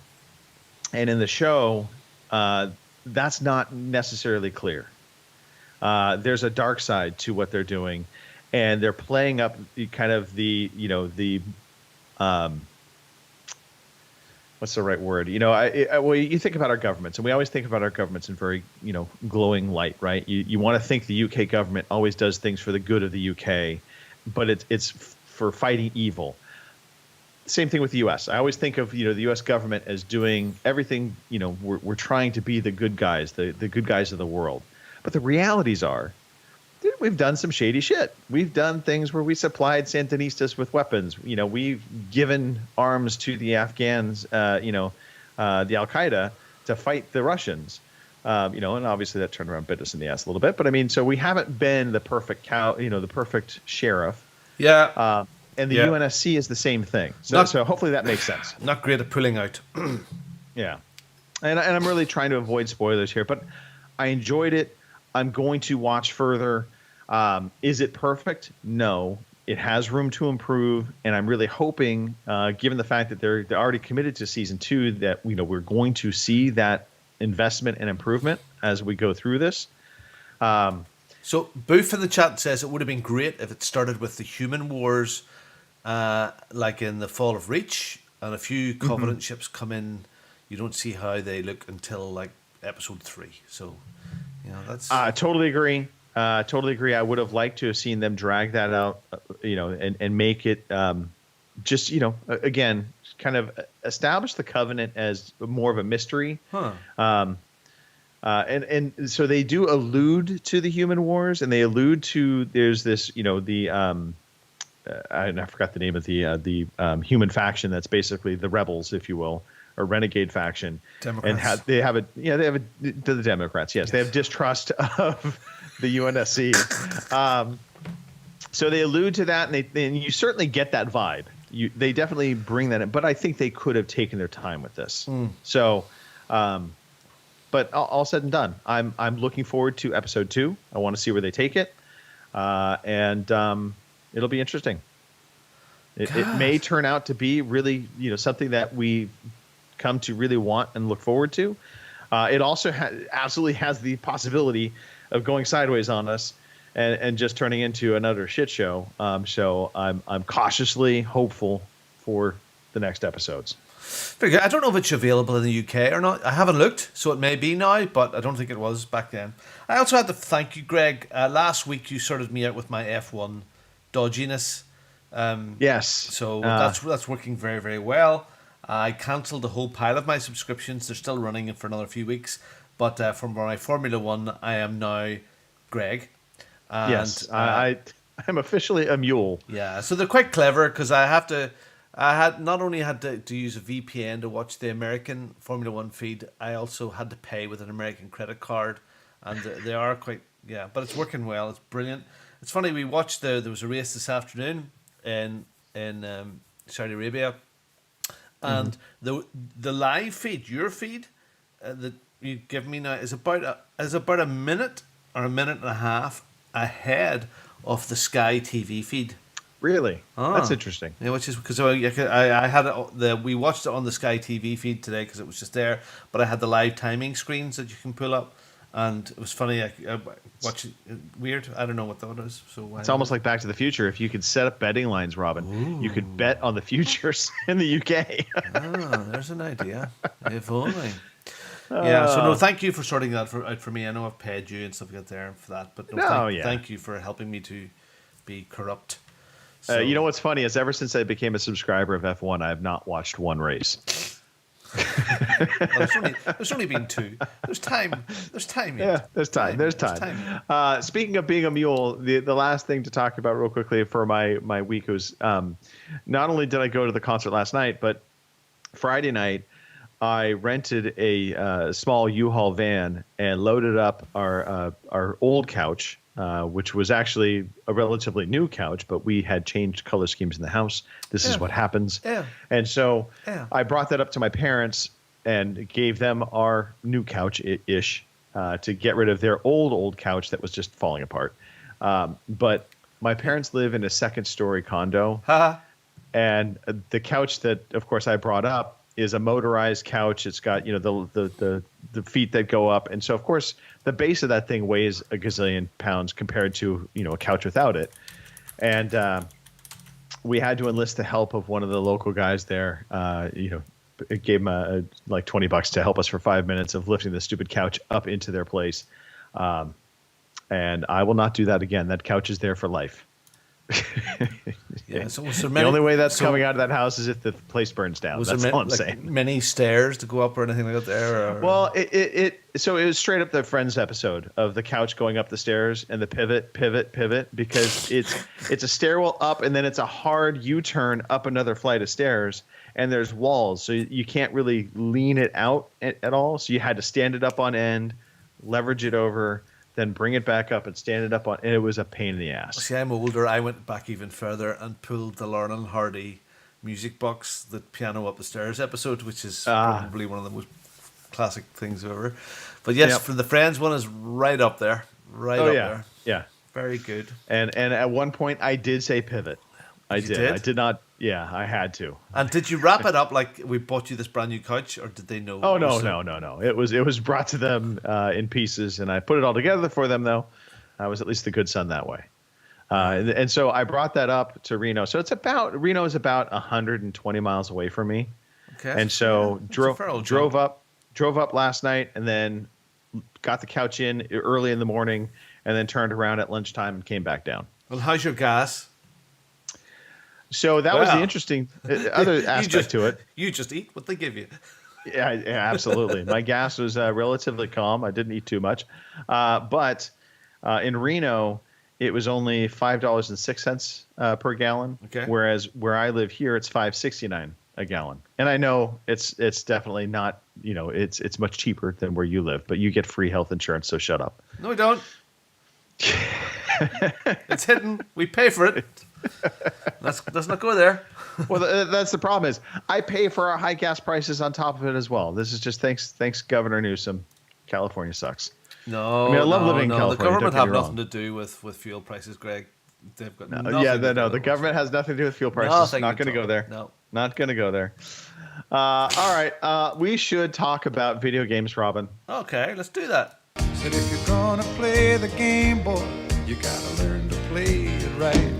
And in the show, that's not necessarily clear. There's a dark side to what they're doing, and they're playing up kind of the what's the right word? Well, you think about our governments, and we always think about our governments in very, glowing light, right? You want to think the UK government always does things for the good of the UK, but it's for fighting evil. Same thing with the U.S. I always think of, the U.S. government as doing everything, we're trying to be the good guys, the good guys of the world. But the realities are, we've done some shady shit. We've done things where we supplied Sandinistas with weapons. We've given arms to the Afghans, the Al-Qaeda to fight the Russians. And obviously that turned around, bit us in the ass a little bit. But I mean, so we haven't been the perfect the perfect sheriff.
Yeah.
And the UNSC is the same thing. So hopefully that makes sense.
Not great at pulling out.
Yeah. And I'm really trying to avoid spoilers here, but I enjoyed it. I'm going to watch further. Is it perfect? No. It has room to improve, and I'm really hoping, given the fact that they're already committed to season 2, that we're going to see that investment and improvement as we go through this.
So Boof in the chat says it would have been great if it started with the human wars, like in the Fall of Reach, and a few Covenant ships come in. You don't see how they look until like episode 3. So, that's.
Totally agree. Totally agree. I would have liked to have seen them drag that out, and make it just, again, kind of establish the Covenant as more of a mystery. And so they do allude to the human wars, and they allude to there's this, I forgot the name of the human faction that's basically the rebels, if you will, or renegade faction.
Democrats.
And they have the Democrats. Yes, they have distrust of the UNSC. So they allude to that, and you certainly get that vibe. They definitely bring that in, but I think they could have taken their time with this. So, but all said and done, I'm looking forward to episode 2. I want to see where they take it, and it'll be interesting. It may turn out to be really, something that we come to really want and look forward to. It also absolutely has the possibility of going sideways on us and just turning into another shit show. So I'm cautiously hopeful for the next episodes.
Very good. I don't know if it's available in the UK or not. I haven't looked, so it may be now, but I don't think it was back then. I also had to thank you, Greg. Last week you sorted me out with my F1 dodginess.
Yes.
So that's working very, very well. I cancelled the whole pile of my subscriptions. They're still running for another few weeks. But for my Formula One, I am now Greg. And,
yes, I'm officially a mule.
Yeah, so they're quite clever because I had not only had to use a VPN to watch the American Formula One feed, I also had to pay with an American credit card, and they are quite but it's working well. It's brilliant. It's funny, we watched there was a race this afternoon in Saudi Arabia, and the live feed, your feed that you give me now is about a minute or a minute and a half ahead of the Sky TV feed.
Really? That's interesting.
Yeah, which is because I had we watched it on the Sky TV feed today because it was just there, but I had the live timing screens that you can pull up, and it was funny. I watched it, weird. I don't know what that is. So
it's almost like Back to the Future. If you could set up betting lines, Robin, you could bet on the futures in the UK.
There's an idea. If only. Yeah, so no, thank you for sorting that out for me. I know I've paid you and stuff like that there for that, but thank you for helping me to be corrupt. So,
you know what's funny is ever since I became a subscriber of F1, I have not watched one race.
There's only been 2. There's time.
Yeah, there's time. Speaking of being a mule, the last thing to talk about real quickly for my week was not only did I go to the concert last night, but Friday night I rented a small U-Haul van and loaded up our old couch, which was actually a relatively new couch, but we had changed color schemes in the house. This is what happens.
Yeah.
And so I brought that up to my parents and gave them our new couch-ish to get rid of their old couch that was just falling apart. But my parents live in a second-story condo, and the couch that, of course, I brought up is a motorized couch. It's got, the feet that go up. And so, of course, the base of that thing weighs a gazillion pounds compared to, a couch without it. And we had to enlist the help of one of the local guys there, gave them like $20 to help us for 5 minutes of lifting the stupid couch up into their place. And I will not do that again. That couch is there for life.
Yeah, so
the only way that's coming out of that house is if the place burns down. That's all I'm saying.
Many stairs to go up or anything like that there? Or?
Well, so it was straight up the Friends episode of the couch going up the stairs and the pivot, because it's a stairwell up and then it's a hard U-turn up another flight of stairs and there's walls. So you can't really lean it out at all. So you had to stand it up on end, leverage it over, then bring it back up and stand it up on, and it was a pain in the ass.
See, I'm older. I went back even further and pulled the Laurel and Hardy music box, the piano up the stairs episode, which is probably one of the most classic things ever. But yes, for the Friends one is right up there, there.
Yeah,
very good.
And at one point I did say pivot. I did. I did not. Yeah, I had to.
And did you wrap it up like we bought you this brand new couch, or did they know?
Oh no. It was brought to them in pieces, and I put it all together for them. Though I was at least the good son that way. And so I brought that up to Reno. So Reno is about 120 miles away from me. Okay. And so drove up last night, and then got the couch in early in the morning, and then turned around at lunchtime and came back down.
Well, how's your gas?
So that was the interesting other aspect to it.
You just eat what they give you.
Yeah, absolutely. My gas was relatively calm. I didn't eat too much. But in Reno, it was only $5.06 per gallon. Okay. Whereas where I live here, it's $5.69 a gallon. And I know it's definitely not, it's much cheaper than where you live, but you get free health insurance, so shut up.
No, we don't. It's hidden. We pay for it. Let's not go there.
Well, that's the problem is I pay for our high gas prices on top of it as well. This is just thanks Governor Newsom. California sucks.
No,
I mean I love living in California.
The government have nothing to do with fuel prices, Greg. They've got
the government has nothing to do with fuel prices. Not going to go there.
No,
not going to go there. All right, we should talk about video games, Robin.
Okay, let's do that.
Said if you're gonna play the game, boy, you gotta learn to play it right.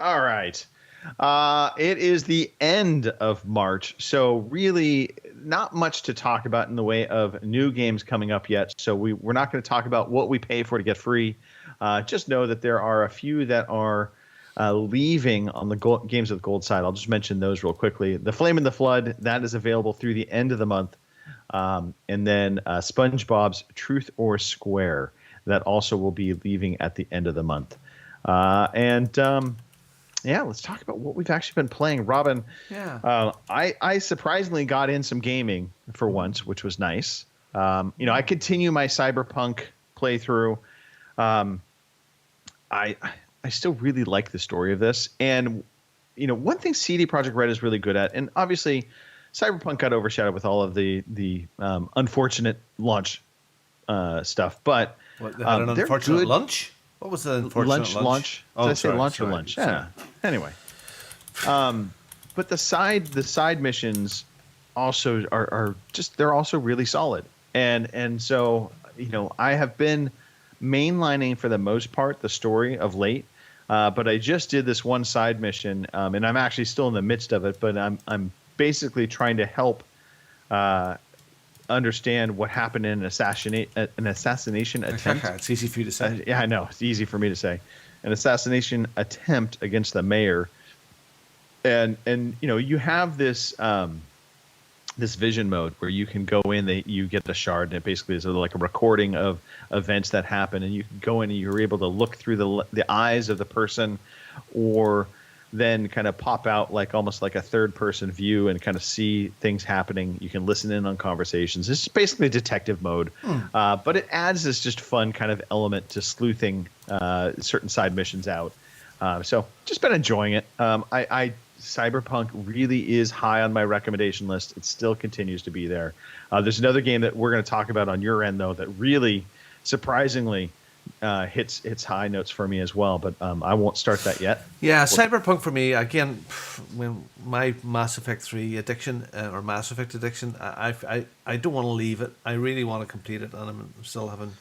All right. It is the end of March, so really not much to talk about in the way of new games coming up yet. So we're not going to talk about what we pay for to get free. Just know that there are a few that are leaving on the Games with Gold side. I'll just mention those real quickly. The Flame in the Flood, that is available through the end of the month. And then SpongeBob's Truth or Square, that also will be leaving at the end of the month. Yeah, let's talk about what we've actually been playing. Robin, I surprisingly got in some gaming for once, which was nice. I continue my Cyberpunk playthrough. I still really like the story of this. And, one thing CD Projekt Red is really good at, and obviously Cyberpunk got overshadowed with all of the unfortunate launch stuff. But
they had an unfortunate lunch? What was the unfortunate
launch? Did I say launch or lunch? Yeah. Anyway, but the side missions also are just, they're also really solid, and so I have been mainlining for the most part the story of late, but I just did this one side mission, and I'm actually still in the midst of it, but I'm basically trying to help understand what happened in an assassination attempt.
It's easy for you to say.
Yeah, I know. It's easy for me to say. An assassination attempt against the mayor. And you have this this vision mode where you can go in, you get the shard, and it basically is like a recording of events that happen, and you can go in and you're able to look through the eyes of the person, or then kind of pop out almost like a third-person view and kind of see things happening. You can listen in on conversations. It's basically detective mode, but it adds this just fun kind of element to sleuthing certain side missions out. So just been enjoying it. Cyberpunk really is high on my recommendation list. It still continues to be there. There's another game that we're going to talk about on your end, though, that really, surprisingly, hits high notes for me as well, but I won't start that yet.
Yeah, Cyberpunk for me, again, when my Mass Effect 3 addiction, or Mass Effect addiction, I don't want to leave it. I really want to complete it, and I'm still having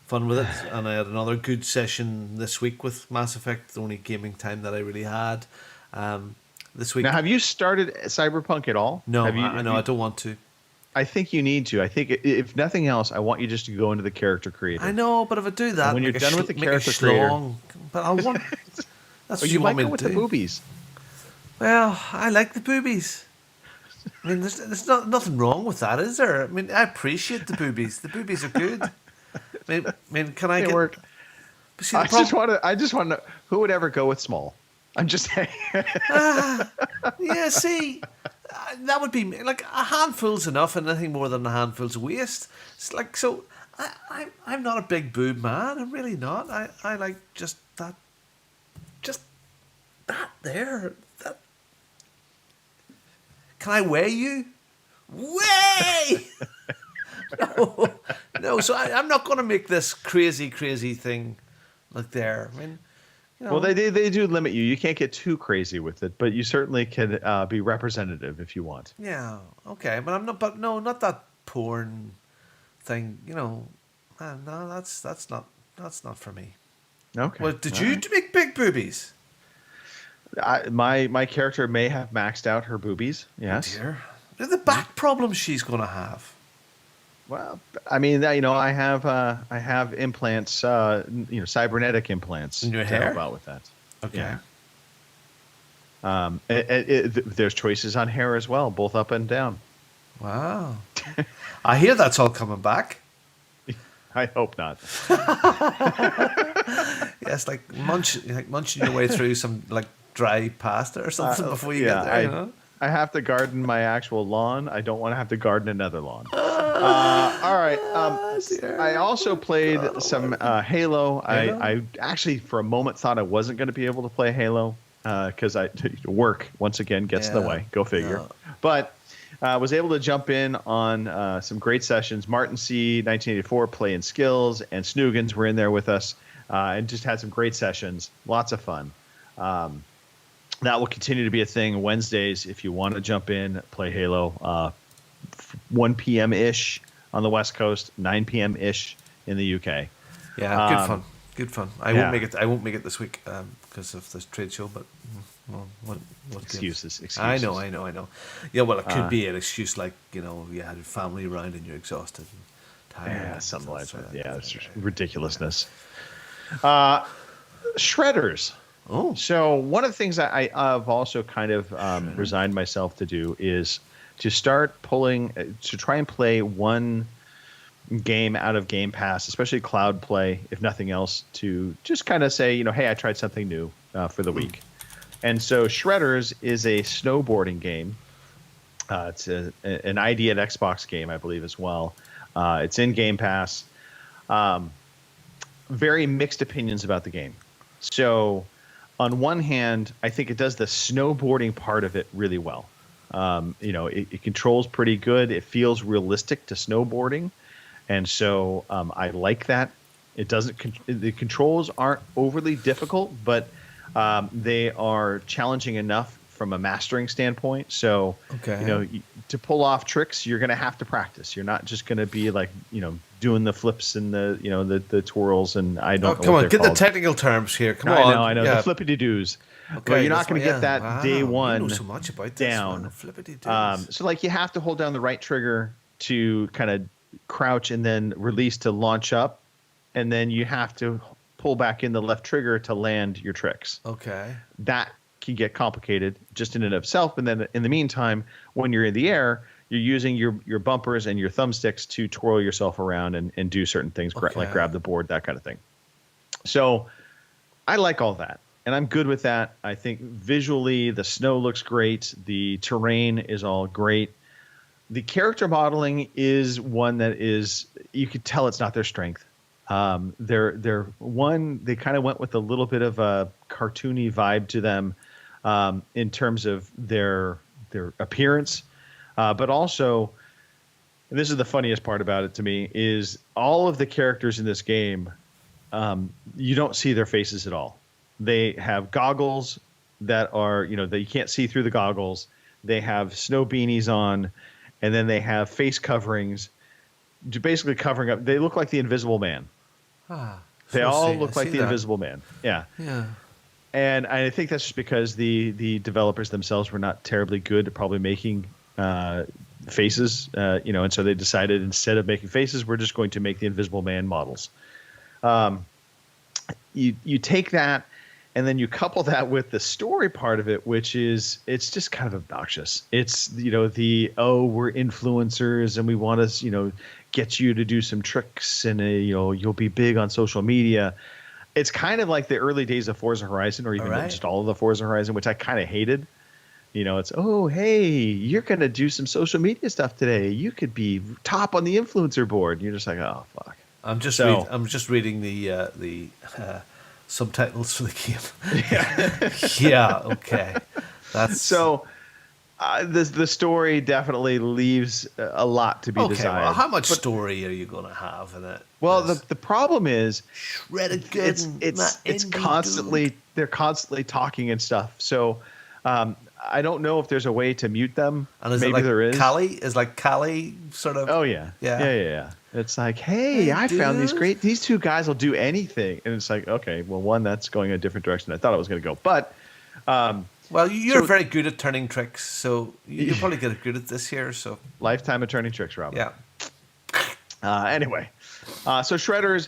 fun with it. And I had another good session this week with Mass Effect, the only gaming time that I really had. this week.
Now, have you started Cyberpunk at all?
No,
have you,
I know. I don't want to.
I think you need to. I think if nothing else, I want you just to go into the character creator.
I know, but if I do that,
and when you're done with the character creator,
but I want. That's what
you
want
might
me
go
to
with
do.
the boobies.
Well, I like the boobies. I mean, there's nothing wrong with that, is there? I mean, I appreciate the boobies. The boobies are good. I mean, can I
they
get?
Work.
But see,
I just want to know who would ever go with small. I'm just saying.
Yeah, see, that would be like a handful's enough, and nothing more than a handful's waste. It's like so. I'm not a big boob man. I'm really not. I like just that there. That. Can I weigh you? Weigh. No. So I'm not going to make this crazy thing like there. I mean.
Well, they do limit you. You can't get too crazy with it, but you certainly can be representative if you want.
Yeah, okay, but I'm not. But no, not that porn thing. No, that's not for me.
Okay.
Well, did you make big boobies?
My character may have maxed out her boobies. Yes.
Oh dear. The back problems she's going to have.
Well, I mean, I have implants, cybernetic implants
in your
to
hair.
help out with that.
Okay.
Yeah. There's choices on hair as well, both up and down.
Wow. I hear that's all coming back.
I hope not.
Yes, like munching your way through some like dry pasta or something before you get there.
I have to garden my actual lawn. I don't want to have to garden another lawn. All right. I also played some Halo. I actually, for a moment, thought I wasn't going to be able to play Halo because work, once again, gets in the way. Go figure. No. But I was able to jump in on some great sessions. Martin C., 1984, Playing Skills, and Snoogans were in there with us and just had some great sessions. Lots of fun. That will continue to be a thing Wednesdays if you want to jump in, play Halo. 1 p.m.-ish on the West Coast, 9 p.m.-ish in the UK.
Yeah, good fun. I won't make it this week because of this trade show. But what
excuses?
I know. Yeah, well, it could be an excuse like you had your family around and you're exhausted and tired.
Yeah, something like that. Yeah, it's ridiculousness. Shredders.
Oh,
so one of the things I've also kind of resigned myself to do is to start to try and play one game out of Game Pass, especially cloud play, if nothing else, to just kind of say, hey, I tried something new for the week. And so Shredders is a snowboarding game. It's an ID at Xbox game, I believe, as well. It's in Game Pass. Very mixed opinions about the game. So on one hand, I think it does the snowboarding part of it really well. It controls pretty good. It feels realistic to snowboarding. And so I like that. The controls aren't overly difficult, but they are challenging enough from a mastering standpoint. So, to pull off tricks, you're going to have to practice. You're not just going to be like, doing the flips and the twirls. And I don't know.
Come on,
get
the technical terms here. Come on.
I know. The flippity-doos. Okay, well, you're not going to get that day one
you know so much about this
down.
Flippity-doos.
So like you have to hold down the right trigger to kind of crouch and then release to launch up. And then you have to pull back in the left trigger to land your tricks.
Okay.
That can get complicated just in and of itself. And then in the meantime, when you're in the air, you're using your bumpers and your thumbsticks to twirl yourself around and do certain things, like grab the board, that kind of thing. So I like all that. And I'm good with that. I think visually the snow looks great. The terrain is all great. The character modeling is one that is, you could tell it's not their strength. They kind of went with a little bit of a cartoony vibe to them in terms of their appearance. But also, and this is the funniest part about it to me, is all of the characters in this game, you don't see their faces at all. They have goggles that are, that you can't see through the goggles. They have snow beanies on, and then they have face coverings, basically covering up. They look like the Invisible Man. They all look like the Invisible Man. Yeah.
Yeah.
And I think that's just because the developers themselves were not terribly good at probably making faces, and so they decided instead of making faces, we're just going to make the Invisible Man models. You take that, and then you couple that with the story part of it, which is it's just kind of obnoxious. It's we're influencers and we want to get you to do some tricks and you'll be big on social media. It's kind of like the early days of Forza Horizon, or even just all of the Forza Horizon, which I kind of hated. It's, oh, hey, you're going to do some social media stuff today. You could be top on the influencer board. And you're just like, oh, fuck.
I'm just reading the subtitles for the game. Yeah, okay. That's
so. The story definitely leaves a lot to be desired.
Well, how much story are you going to have in it?
Well, the problem is
shredded
it's constantly they're constantly talking and stuff. So I don't know if there's a way to mute them.
And is
maybe
it like
there is.
Callie sort of?
Oh yeah. It's like, hey, I found these great. These two guys will do anything, and it's like, okay, well, one that's going a different direction than I thought it was going to go, but.
Well, you're very good at turning tricks, so you'll probably get good at this here. So
lifetime of turning tricks, Robin.
Yeah.
Anyway, so Shredders,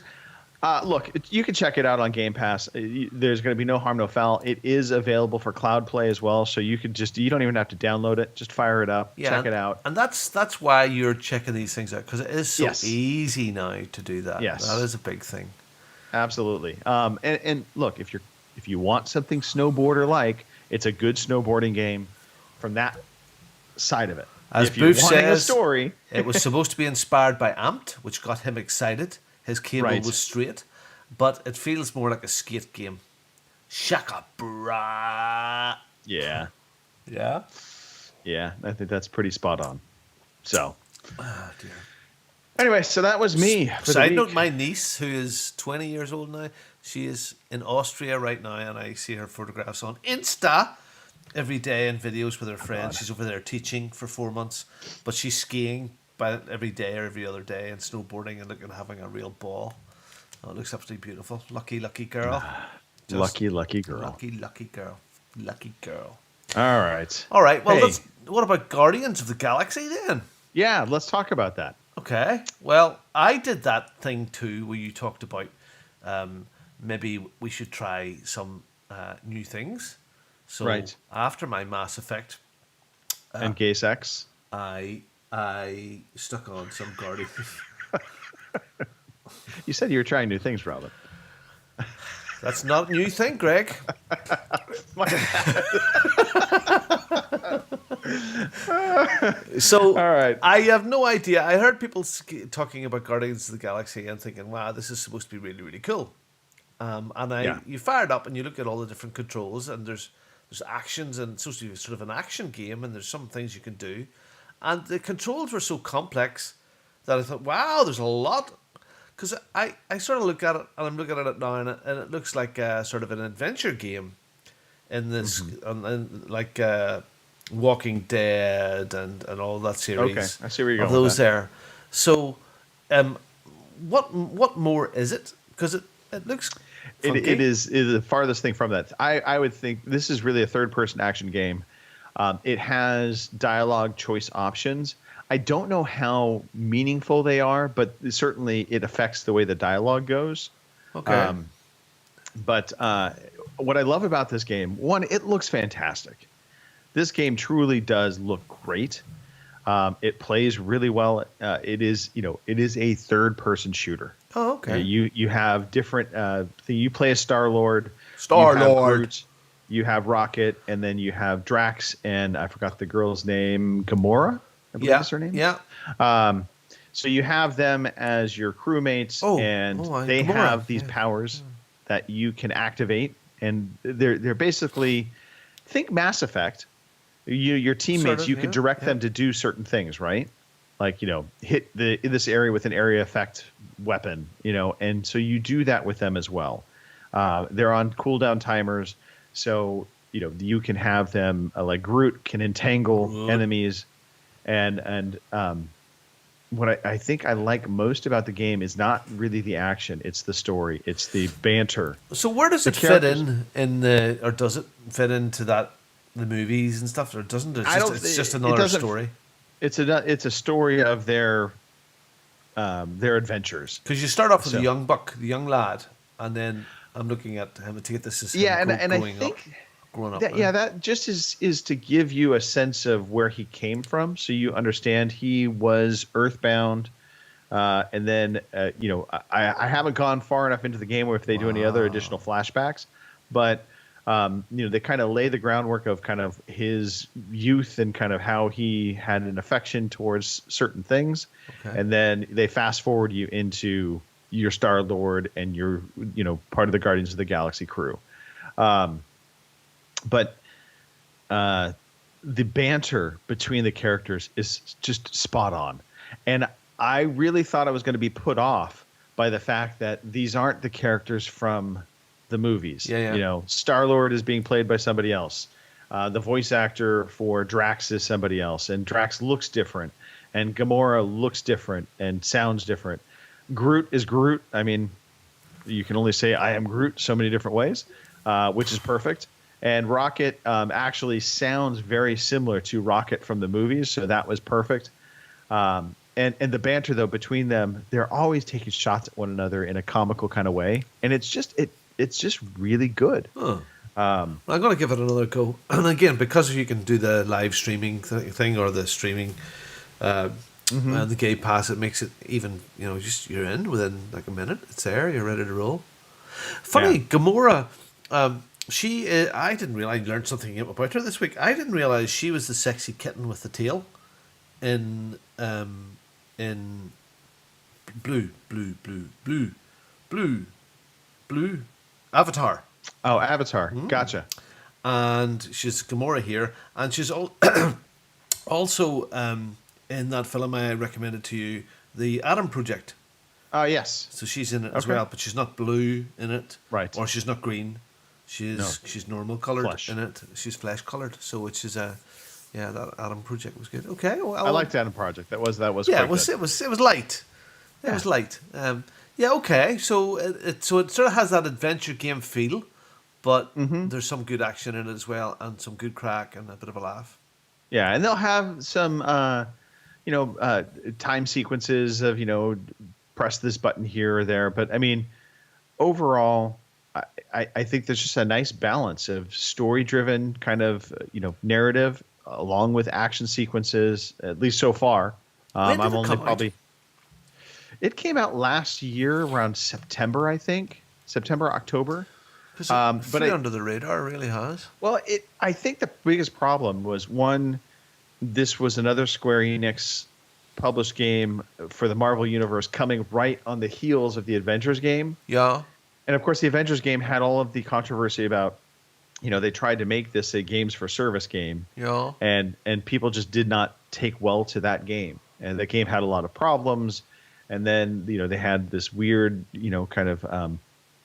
look, you can check it out on Game Pass. There's going to be no harm, no foul. It is available for cloud play as well, so you don't even have to download it. Just fire it up, check it out.
And that's why you're checking these things out, because it is so easy now to do that.
Yes,
that is a big thing.
Absolutely. And look, if you want something snowboarder-like, it's a good snowboarding game from that side of it.
As
if you're
Booth
wanting
says,
a story,
it was supposed to be inspired by Amped, which got him excited. His cable was straight, but it feels more like a skate game. Shaka bra.
Yeah.
Yeah?
Yeah, I think that's pretty spot on. So.
Oh, dear.
Anyway, so that was me.
Side note, my niece, who is 20 years old now, she is in Austria right now, and I see her photographs on Insta every day and videos with her friends. She's over there teaching for 4 months, but she's skiing every day or every other day and snowboarding and having a real ball. Oh, it looks absolutely beautiful. Lucky girl.
Lucky girl.
Lucky girl. Lucky girl.
All right.
Well, what about Guardians of the Galaxy then?
Yeah, let's talk about that.
Okay. Well, I did that thing too where you talked about maybe we should try some new things. So after my Mass Effect
and gay sex,
I stuck on some Guardians.
You said you were trying new things, Robin.
That's not a new thing, Greg. So, all right. I have no idea. I heard people talking about Guardians of the Galaxy and thinking, wow, this is supposed to be really, really cool. You fire it up and you look at all the different controls, and there's actions, and it's supposed to be sort of an action game, and there's some things you can do. And the controls were so complex that I thought, wow, there's a lot. Because I sort of look at it, and I'm looking at it now, and it looks like sort of an adventure game in this, like Walking Dead and all that series.
Okay, I see where you're going.
Of those there. So, what more is it? Because it looks.
It is the farthest thing from that. I would think this is really a third-person action game. It has dialogue choice options. I don't know how meaningful they are, but certainly it affects the way the dialogue goes.
Okay.
But what I love about this game, one, it looks fantastic. This game truly does look great. It plays really well. It is a third-person shooter.
Oh, okay.
You have different. You play as Star-Lord. You have Rocket, and then you have Drax, and I forgot the girl's name, Gamora. I believe is her name.
Yeah.
So you have them as your crewmates, and they have these powers that you can activate, and they're basically, think Mass Effect. Your teammates, you could direct them to do certain things, right? Like, hit this area with an area effect weapon, and so you do that with them as well. They're on cooldown timers, so you can have them like Groot can entangle enemies, and what I think I like most about the game is not really the action; it's the story, it's the banter.
So where does it fit in the, or does it fit into the movies and stuff, or doesn't it? It's just another story.
It's a story of their adventures.
Because you start off with the young buck, the young lad, and then I'm looking at him to get this as
and I think
growing up.
That just is to give you a sense of where he came from, so you understand he was Earthbound, and then I haven't gone far enough into the game where if they do any other additional flashbacks, but they kind of lay the groundwork of kind of his youth and kind of how he had an affection towards certain things, and then they fast forward you into your Star-Lord and your part of the Guardians of the Galaxy crew. But the banter between the characters is just spot on. And I really thought I was going to be put off by the fact that these aren't the characters from the movies. Star-Lord is being played by somebody else. The voice actor for Drax is somebody else. And Drax looks different. And Gamora looks different and sounds different. Groot is Groot. I mean, you can only say I am Groot so many different ways, which is perfect. And Rocket actually sounds very similar to Rocket from the movies, so that was perfect. And the banter though between them, they're always taking shots at one another in a comical kind of way, and it's just really good.
Huh. I'm going to give it another go. And again, because you can do the live streaming thing or the streaming, and the Game Pass, it makes it even just you're in within like a minute. It's there, you're ready to roll. Funny, Gamora. I didn't realize I learned something about her this week. I didn't realize she was the sexy kitten with the tail in blue Avatar.
Oh, Avatar. Gotcha.
And she's Gamora here, and she's also in that film I recommended to you, the Adam Project.
Oh, yes.
So she's in it as well, but she's not blue in it,
right?
Or she's not green. She's normal coloured in it. She's flesh coloured. So which is that Adam Project was good. Okay, well,
I liked Adam Project. That was
it was light. It was light. Okay. So it sort of has that adventure game feel, but there's some good action in it as well, and some good crack and a bit of a laugh.
Yeah, and they'll have some time sequences of press this button here or there, but I mean overall, I think there's just a nice balance of story-driven kind of narrative along with action sequences. At least so far, It came out last year around September, I think. September, October.
But under the radar, it really has.
Well, I think the biggest problem was this was another Square Enix published game for the Marvel Universe coming right on the heels of the Avengers game.
Yeah.
And of course, the Avengers game had all of the controversy about, they tried to make this a games for service game.
Yeah.
And people just did not take well to that game. And the game had a lot of problems. And then, they had this weird, kind of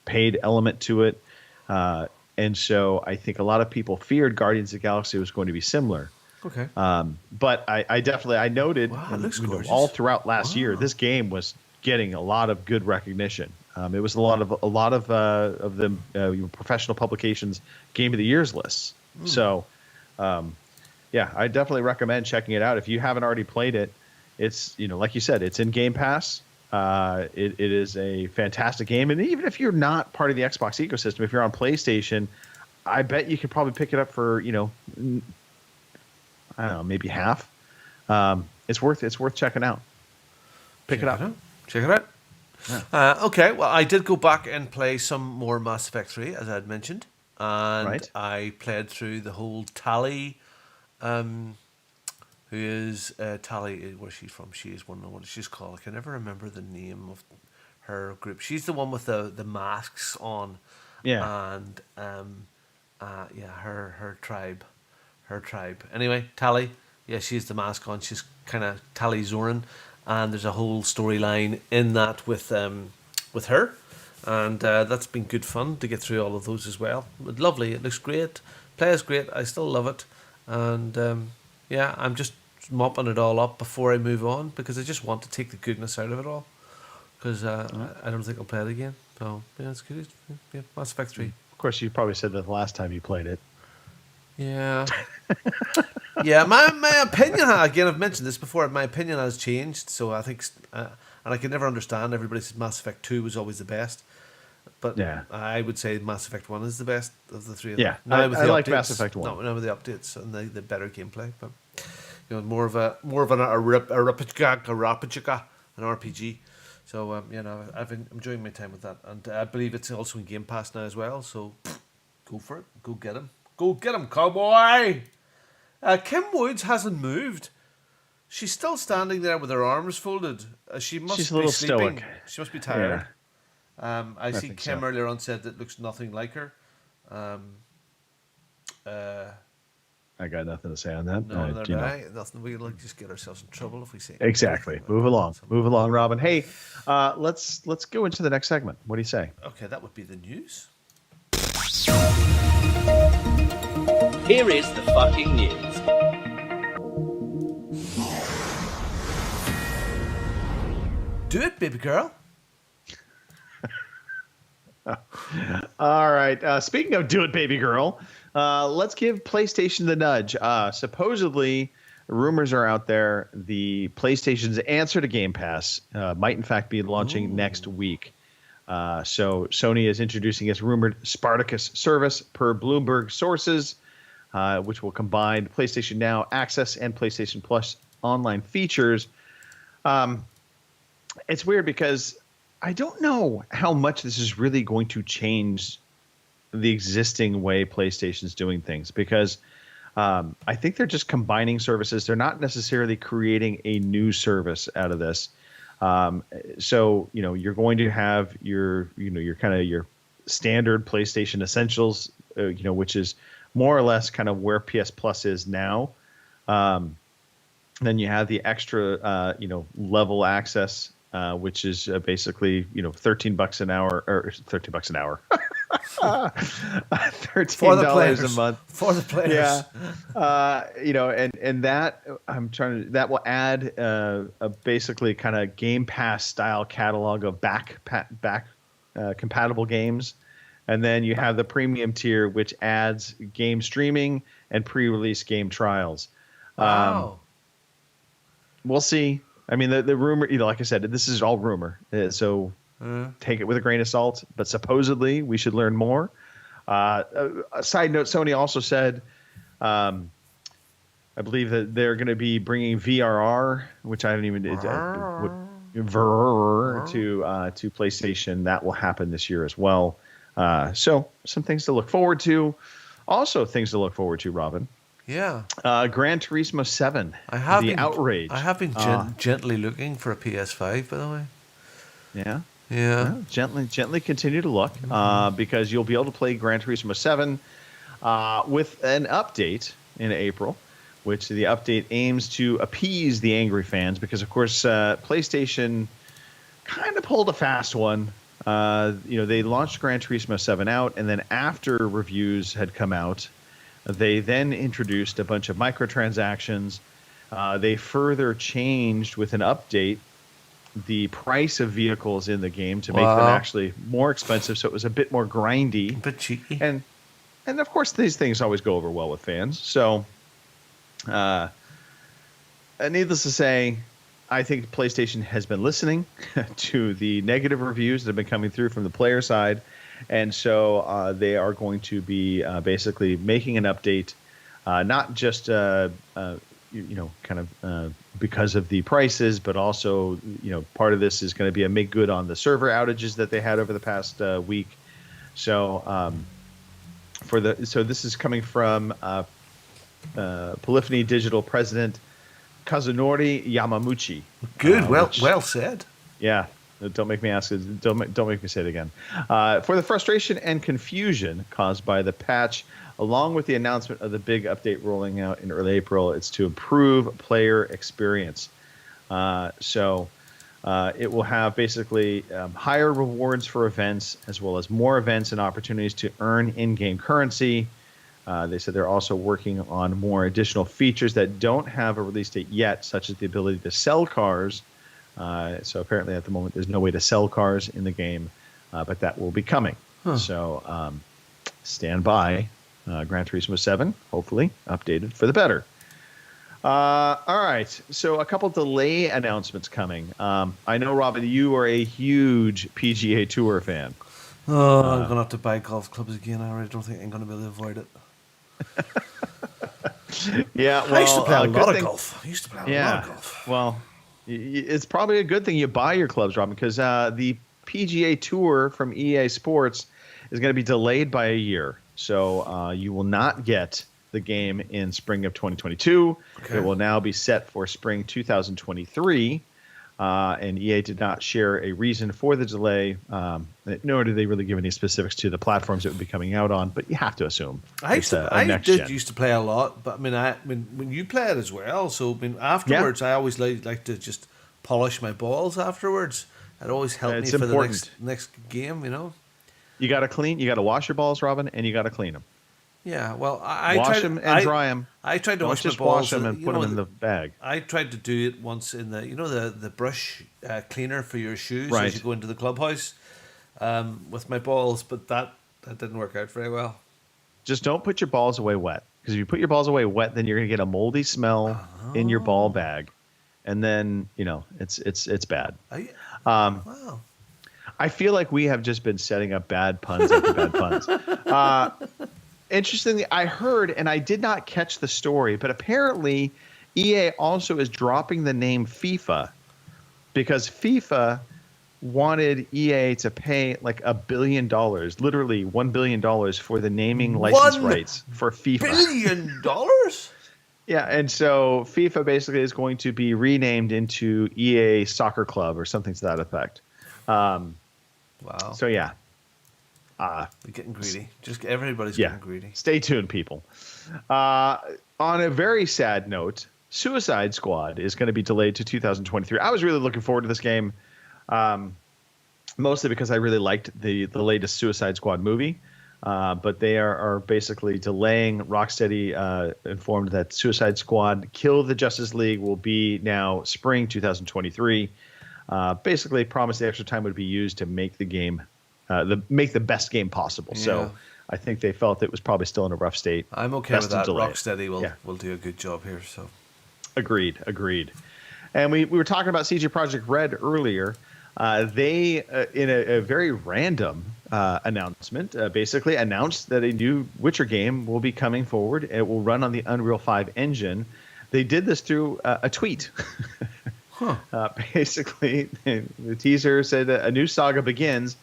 paid element to it. And so I think a lot of people feared Guardians of the Galaxy was going to be similar.
Okay.
But I noted
it looks gorgeous.
all throughout last year, this game was getting a lot of good recognition. It was a lot of the professional publications Game of the Year's lists. So, I definitely recommend checking it out. If you haven't already played it, it's like you said, it's in Game Pass. It is a fantastic game, and even if you're not part of the Xbox ecosystem, if you're on PlayStation, I bet you could probably pick it up for I don't know, maybe half. It's worth checking out. Check it out.
Check it out. Yeah. Okay, well, I did go back and play some more Mass Effect 3, as I had mentioned. And I played through the whole Tali, who is Tali, where's she from? She is one of what she's called. I can never remember the name of her group. She's the one with the masks on.
Yeah.
And, her tribe. Her tribe. Anyway, Tali, she's the mask on. She's kind of Tali Zoran. And there's a whole storyline in that with her, and that's been good fun to get through all of those as well. But lovely, it looks great, plays great. I still love it, and I'm just mopping it all up before I move on because I just want to take the goodness out of it all. Because I don't think I'll play it again. So yeah, it's good. Yeah, Mass Effect 3.
Of course, you probably said that the last time you played it.
Yeah. Yeah, my opinion, again, I've mentioned this before, my opinion has changed. So I think, and I can never understand, everybody says Mass Effect 2 was always the best. But
yeah.
I would say Mass Effect 1 is the best of the three of them.
Yeah,
now
I like
updates,
Mass Effect 1.
Now with the updates and the better gameplay. But more of an RPG. So I've been enjoying my time with that, and I believe it's also in Game Pass now as well. So go for it, go get him, cowboy. Kim Woods hasn't moved. She's still standing there with her arms folded. She's
a little
sleeping.
stoic.
She must be tired.
Yeah.
I see Kim earlier on said that looks nothing like her.
I got nothing to say on that.
Nothing. We just get ourselves in trouble if we say
exactly. Move along, Robin. Hey, let's go into the next segment. What do you say?
Okay, that would be the news.
Here is the fucking news.
Do it, baby girl.
All right. Speaking of do it, baby girl, let's give PlayStation the nudge. Supposedly, rumors are out there. The PlayStation's answer to Game Pass might, in fact, be launching next week. So Sony is introducing its rumored Spartacus service per Bloomberg sources, which will combine PlayStation Now access and PlayStation Plus online features. It's weird because I don't know how much this is really going to change the existing way PlayStation's doing things, because I think they're just combining services. They're not necessarily creating a new service out of this. So you're going to have your kind of your standard PlayStation Essentials, which is more or less kind of where PS Plus is now. Then you have the extra level access, which is basically $13 an hour or $13 an hour. $13 a month
for the players.
Yeah, and that that will add basically kind of Game Pass style catalog of back compatible games, and then you have the premium tier, which adds game streaming and pre-release game trials.
Wow.
We'll see. I mean, the rumor, like I said, this is all rumor. So take it with a grain of salt. But supposedly, we should learn more. A side note, Sony also said, I believe that they're going to be bringing VRR, which I haven't even to PlayStation. That will happen this year as well. So some things to look forward to. Also things to look forward to, Robin.
Yeah.
Gran Turismo 7. Outrage.
I have been gently looking for a PS5, by the way.
Yeah.
Yeah.
Well, gently continue to look because you'll be able to play Gran Turismo 7 with an update in April, which the update aims to appease the angry fans because, of course, PlayStation kind of pulled a fast one. They launched Gran Turismo 7 out, and then after reviews had come out, they then introduced a bunch of microtransactions. They further changed with an update the price of vehicles in the game to make them actually more expensive, so it was a bit more grindy.
A bit cheeky.
And of course, these things always go over well with fans. So, needless to say, I think PlayStation has been listening to the negative reviews that have been coming through from the player side. And so they are going to be basically making an update, not just because of the prices, but also part of this is going to be a make good on the server outages that they had over the past week. So this is coming from Polyphony Digital President Kazunori Yamamuchi.
Good, well said.
Yeah. Don't make me ask it. Don't make me say it again. For the frustration and confusion caused by the patch, along with the announcement of the big update rolling out in early April, it's to improve player experience. So it will have basically higher rewards for events, as well as more events and opportunities to earn in-game currency. They said they're also working on more additional features that don't have a release date yet, such as the ability to sell cars. So apparently at the moment there's no way to sell cars in the game, but that will be coming. So stand by. Gran Turismo 7, hopefully updated for the better. All right, so a couple delay announcements coming. I know, Robin, you are a huge PGA Tour fan.
Oh, I'm going to have to buy golf clubs again. I really don't think I'm going to be able to avoid it.
Yeah, well,
I used to play a lot of golf.
Well, it's probably a good thing you buy your clubs, Robin, because the PGA Tour from EA Sports is going to be delayed by a year. So you will not get the game in spring of 2022. Okay. It will now be set for spring 2023. And EA did not share a reason for the delay, nor did they really give any specifics to the platforms it would be coming out on. But you have to assume
I used to play a lot, but I mean, when you play it as well. So afterwards, I always like to just polish my balls afterwards. It always helped me for the next game.
You got to wash your balls, Robin, and you got to clean them.
Yeah, well,
wash them and dry them.
I tried to
Don't
wash
just
my balls
wash them and put them in the bag.
I tried to do it once in the brush cleaner for your shoes
right.
as you go into the clubhouse with my balls, but that didn't work out very well.
Just don't put your balls away wet, because if you put your balls away wet, then you're gonna get a moldy smell in your ball bag, and then it's bad.
Wow.
I feel like we have just been setting up bad puns after bad puns. Interestingly, I heard, and I did not catch the story, but apparently EA also is dropping the name FIFA because FIFA wanted EA to pay like $1 billion, literally $1 billion for the naming license rights for FIFA.
$1 billion?
Yeah, and so FIFA basically is going to be renamed into EA Soccer Club or something to that effect.
Wow.
So yeah.
They're getting greedy. Everybody's getting greedy.
Stay tuned, people. On a very sad note, Suicide Squad is going to be delayed to 2023. I was really looking forward to this game, mostly because I really liked the latest Suicide Squad movie. But they are basically delaying. Rocksteady informed that Suicide Squad Kill the Justice League will be now spring 2023. Basically promised the extra time would be used to make the game make the best game possible. Yeah. So I think they felt it was probably still in a rough state.
I'm okay with that. Rocksteady will do a good job here. So
agreed. And we were talking about CG Projekt Red earlier. They in a very random announcement basically announced that a new Witcher game will be coming forward. It will run on the Unreal 5 engine. They did this through a tweet. Basically, the teaser said a new saga begins.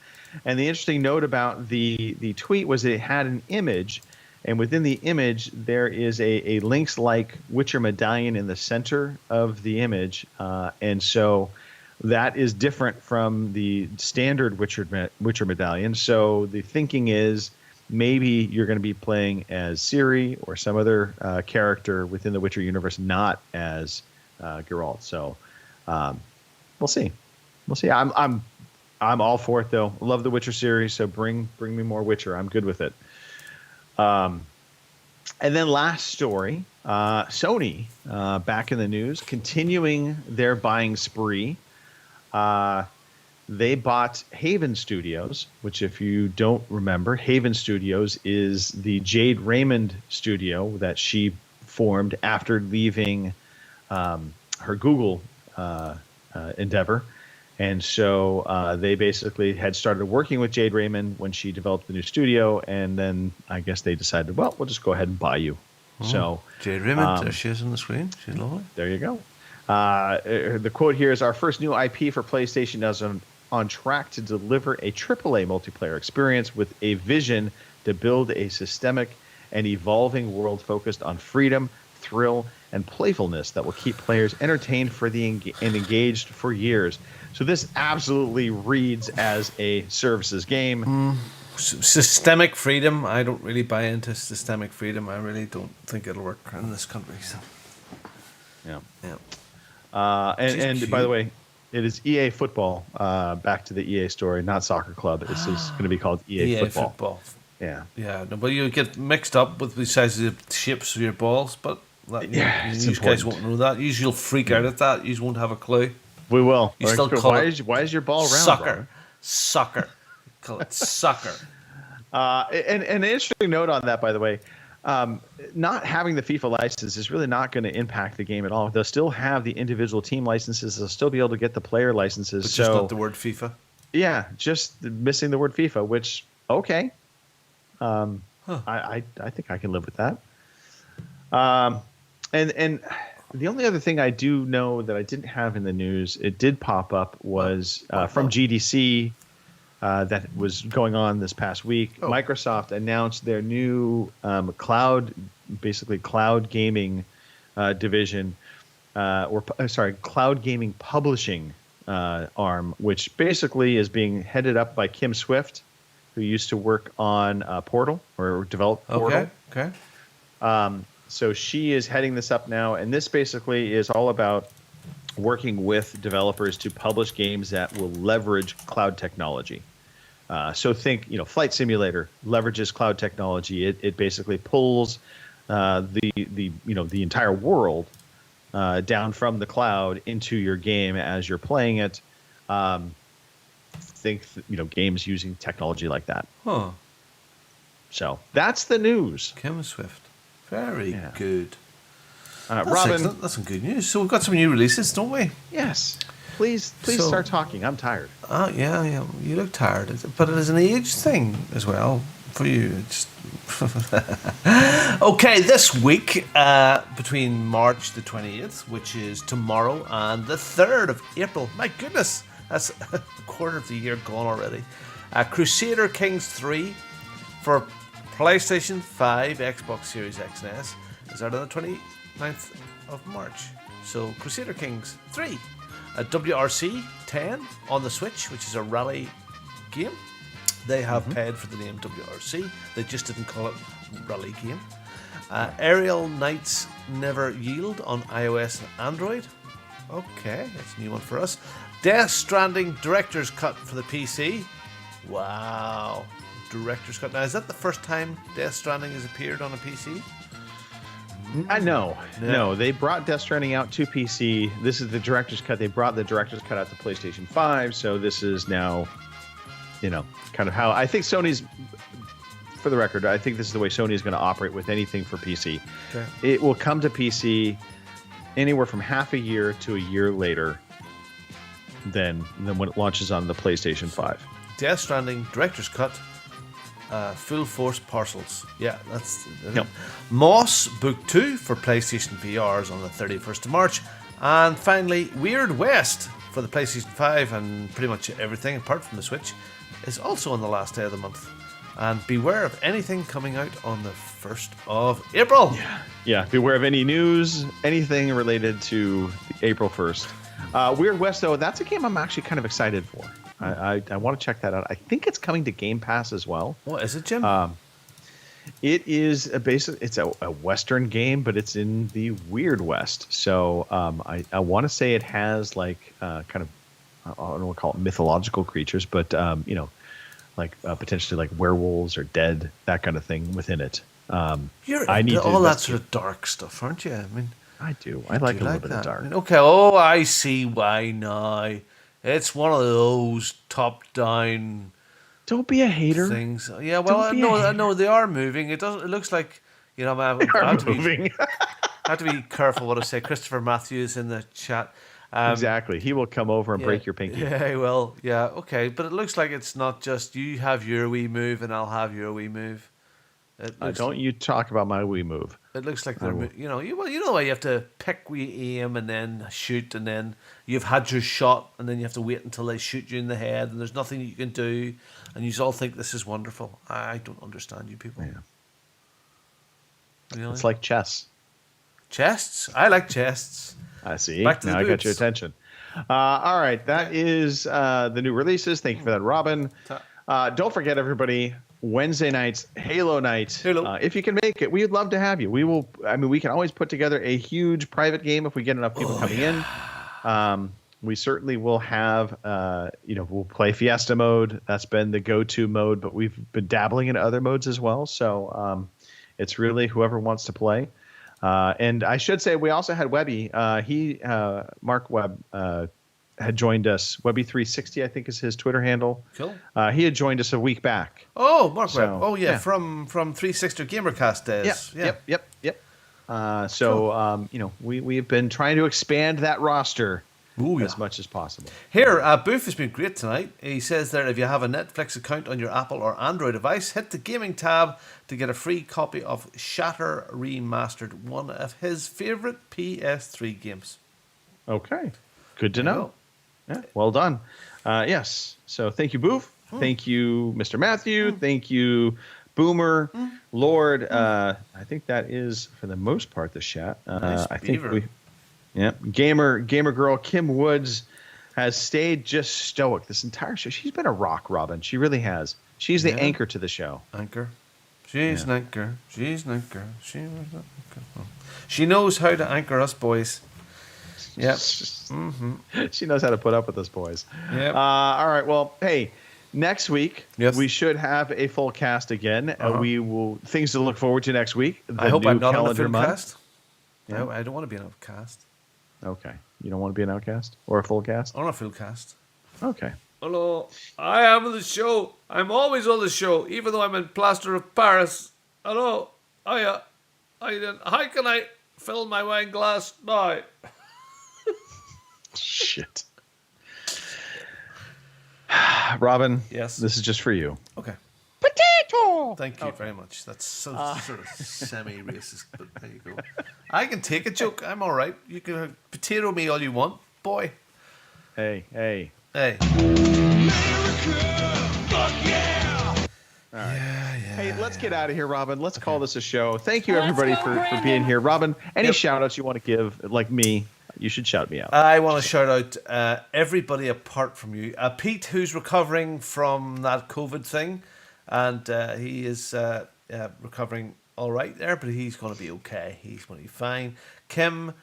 And the interesting note about the tweet was that it had an image, and within the image there is a Lynx-like Witcher medallion in the center of the image, and so that is different from the standard Witcher medallion. So the thinking is maybe you're going to be playing as Ciri or some other character within the Witcher universe, not as Geralt. So we'll see. I'm all for it, though. I love the Witcher series, so bring me more Witcher. I'm good with it. And then last story, Sony back in the news, continuing their buying spree. They bought Haven Studios, which if you don't remember, Haven Studios is the Jade Raymond studio that she formed after leaving her Google endeavor. And so they basically had started working with Jade Raymond when she developed the new studio, and then I guess they decided, well, we'll just go ahead and buy you. So
Jade Raymond, there she is on the screen. She's lovely.
There you go. The quote here is, our first new IP for PlayStation is on track to deliver a AAA multiplayer experience with a vision to build a systemic and evolving world focused on freedom, thrill, and playfulness that will keep players entertained and engaged for years. So this absolutely reads as a services game.
Systemic freedom. I don't really buy into systemic freedom. I really don't think it'll work in this country. So.
Yeah. And by the way, it is EA Football. Back to the EA story, not Soccer Club. This is going to be called EA Football. Yeah.
Yeah, no, but you get mixed up with the size of the shapes of your balls, but you guys won't know that. You'll freak out at that. You won't have a clue.
We will.
You still call
why is your ball round?
Sucker. Sucker. Call it sucker.
And an interesting note on that, by the way, not having the FIFA license is really not going to impact the game at all. They'll still have the individual team licenses. They'll still be able to get the player licenses.
But just not the word FIFA.
Yeah, just missing the word FIFA, which, okay. I think I can live with that. And the only other thing I do know that I didn't have in the news, it did pop up, was from GDC that was going on this past week. Microsoft announced their new cloud gaming division, cloud gaming publishing arm, which basically is being headed up by Kim Swift, who used to work on Portal or develop Portal.
Okay.
So she is heading this up now, and this basically is all about working with developers to publish games that will leverage cloud technology. So think, Flight Simulator leverages cloud technology. It basically pulls the entire world down from the cloud into your game as you're playing it. Think games using technology like that.
Huh.
So that's the news.
Kim Swift. Very good.
Robin,
that's some good news. So we've got some new releases, don't we?
Yes. Please start talking. I'm tired.
Yeah. You look tired, but it is an age thing as well for you. Okay, this week between March the 28th, which is tomorrow, and the 3rd of April. My goodness, that's a quarter of the year gone already. Crusader Kings 3 for PlayStation 5, Xbox Series X and S is out on the 29th of March. So Crusader Kings 3. WRC 10 on the Switch, which is a rally game. They have paid for the name WRC. They just didn't call it rally game. Aerial Knights Never Yield on iOS and Android. Okay, that's a new one for us. Death Stranding Director's Cut for the PC. Wow. Director's Cut. Now, is that the first time Death Stranding has appeared on a PC?
No. They brought Death Stranding out to PC. This is the Director's Cut. They brought the Director's Cut out to PlayStation 5. So this is now, kind of how I think Sony's, for the record, I think this is the way Sony is going to operate with anything for PC. Okay. It will come to PC anywhere from half a year to a year later than when it launches on the PlayStation 5.
Death Stranding Director's Cut. Full Force Parcels. Yeah, that's Moss Book 2 for PlayStation VRs on the 31st of March. And finally, Weird West for the PlayStation 5 and pretty much everything apart from the Switch is also on the last day of the month. And beware of anything coming out on the 1st of April.
Yeah, beware of any news, anything related to April 1st. Weird West, though, that's a game I'm actually kind of excited for. I want to check that out. I think it's coming to Game Pass as well.
What is it, Jim?
It is it's a Western game, but it's in the Weird West. So I want to say it has like kind of, I don't know what to call it, mythological creatures, but potentially like werewolves or dead, that kind of thing within it.
You're into all that sort of dark stuff, aren't you? I mean,
I do. I like a little bit of dark.
Okay. Oh, I see why now. It's one of those top-down.
Don't be a hater.
Things. Yeah. Well, I know they are moving. It doesn't. It looks like I have to be careful what I say. Christopher Matthews in the chat.
Exactly. He will come over and break your pinky.
Yeah, he will. Yeah. Okay. But it looks like it's not just you have your wee move and I'll have your wee move.
Don't you talk about my wee move.
It looks like they're, you know why you have to pick wee aim and then shoot, and then you've had your shot, and then you have to wait until they shoot you in the head, and there's nothing you can do, and you all think this is wonderful. I don't understand you people.
Yeah.
Really?
It's like chess.
Chests? I like chests.
I see. Now I got your attention. All right, that is the new releases. Thank you for that, Robin. Don't forget, everybody. Wednesday nights, Halo night. If you can make it, we'd love to have you. We will. I mean, we can always put together a huge private game if we get enough people coming in. we certainly will have, we'll play Fiesta mode. That's been the go-to mode, but we've been dabbling in other modes as well. So it's really whoever wants to play. And I should say we also had Webby. Mark Webb had joined us. Webby360, I think is his Twitter handle.
Cool.
He had joined us a week back.
Oh, Mark Webb. Oh, yeah, from 360 Gamercast days.
Yep. We have been trying to expand that roster as much as possible.
Here, Booth has been great tonight. He says there, if you have a Netflix account on your Apple or Android device, hit the gaming tab to get a free copy of Shatter Remastered, one of his favorite PS3 games.
Okay, good to know. Yeah, well done. Yes, so thank you, Booth. Thank you, Mr. Matthew. Thank you, Boomer, Lord. I think that is, for the most part, the chat. I think gamer girl Kim Woods has stayed just stoic this entire show. She's been a rock, Robin. She really has. She's the anchor to the show.
Anchor. She's an anchor. She's an anchor. She knows how to anchor us, boys. Yep.
She knows how to put up with us, boys.
Yep.
All right. Well, hey. Next week, we should have a full cast again. We will things to look forward to next week.
I hope I'm not on a full cast. No, I don't want to be an outcast.
Okay. You don't want to be an outcast or a full cast?
On a full cast.
Okay.
Hello. I am on the show. I'm always on the show, even though I'm in plaster of Paris. Hello. How can I fill my wine glass now?
Shit. Robin,
yes,
this is just for you.
Okay.
Potato.
Thank you very much. That's so sort of semi-racist, but there you go. I can take a joke. I'm all right. You can potato me all you want, boy.
Hey.
America,
fuck yeah! All right. Hey, let's get out of here, Robin. Let's call this a show. Thank you, everybody, for being here. Robin, any shout-outs you want to give, like me? You should shout me out.
I want to shout out everybody apart from you. Pete, who's recovering from that COVID thing, and he is recovering all right there, but he's going to be okay. He's going to be fine. Kim,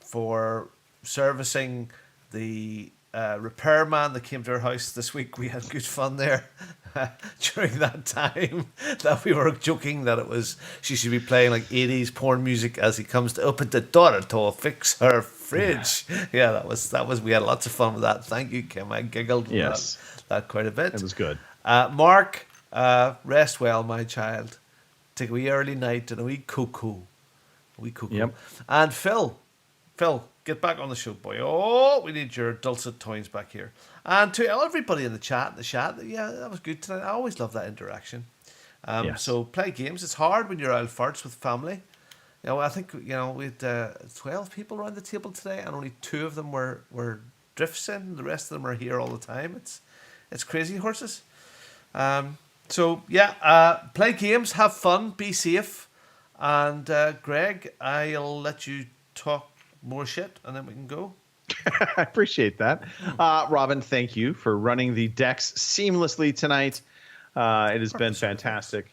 for servicing the repairman that came to our house this week. We had good fun there during that time that we were joking that she should be playing like 80s porn music as he comes to open the door to fix her fridge. Yeah, that was we had lots of fun with that. Thank you, Kim. I giggled that quite a bit.
It was good.
Mark, rest well, my child. Take a wee early night and a wee cuckoo.
Yep.
And Phil, get back on the show, boy. Oh, we need your dulcet tones back here. And to everybody in the chat, yeah, that was good tonight. I always love that interaction. So play games. It's hard when you're out farts with family. I think we had 12 people around the table today, and only 2 of them were drifts in. The rest of them are here all the time. It's crazy horses. Play games, have fun, be safe, and Greg, I'll let you talk more shit, and then we can go.
I appreciate that. Robin, thank you for running the decks seamlessly tonight. It has been fantastic.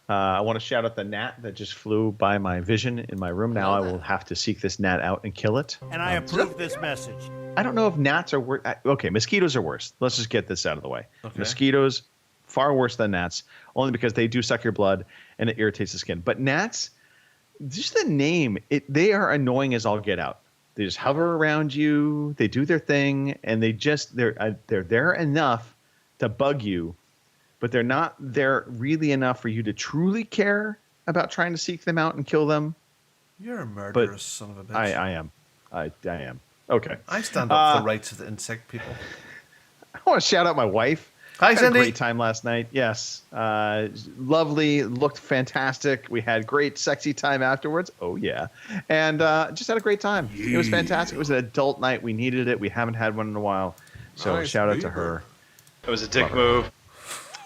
I want to shout out the gnat that just flew by my vision in my room. Now I will have to seek this gnat out and kill it.
And I approve this message.
I don't know if gnats are worse. Okay, mosquitoes are worse. Let's just get this out of the way.
Okay.
Mosquitoes, far worse than gnats, only because they do suck your blood and it irritates the skin. But gnats, just the name, they are annoying as all get out. They just hover around you. They do their thing, and they're there enough to bug you, but they're not there really enough for you to truly care about trying to seek them out and kill them.
You're a murderous son of a bitch.
I am. I am. Okay.
I stand up for the rights of the insect people.
I want to shout out my wife.
Hi, Cindy.
Had a great time last night. Yes. Lovely. Looked fantastic. We had great sexy time afterwards. Oh, yeah. And just had a great time. It was fantastic. It was an adult night. We needed it. We haven't had one in a while. So shout out to her.
It was a dick move.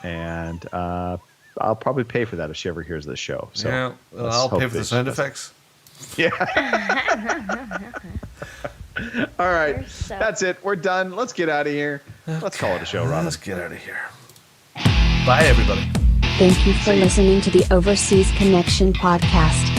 And I'll probably pay for that if she ever hears this show. So
yeah, I'll pay for the sound effects.
Yeah. All right. That's it. We're done. Let's get out of here. Let's call it a show, Robin.
Let's get out of here. Bye, everybody.
Thank you for listening to the Overseas Connection podcast.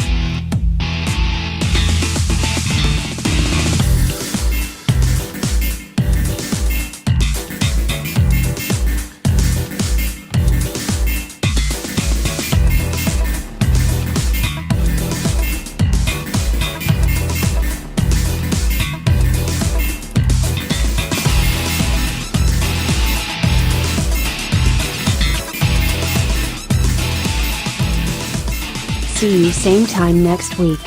See you same time next week.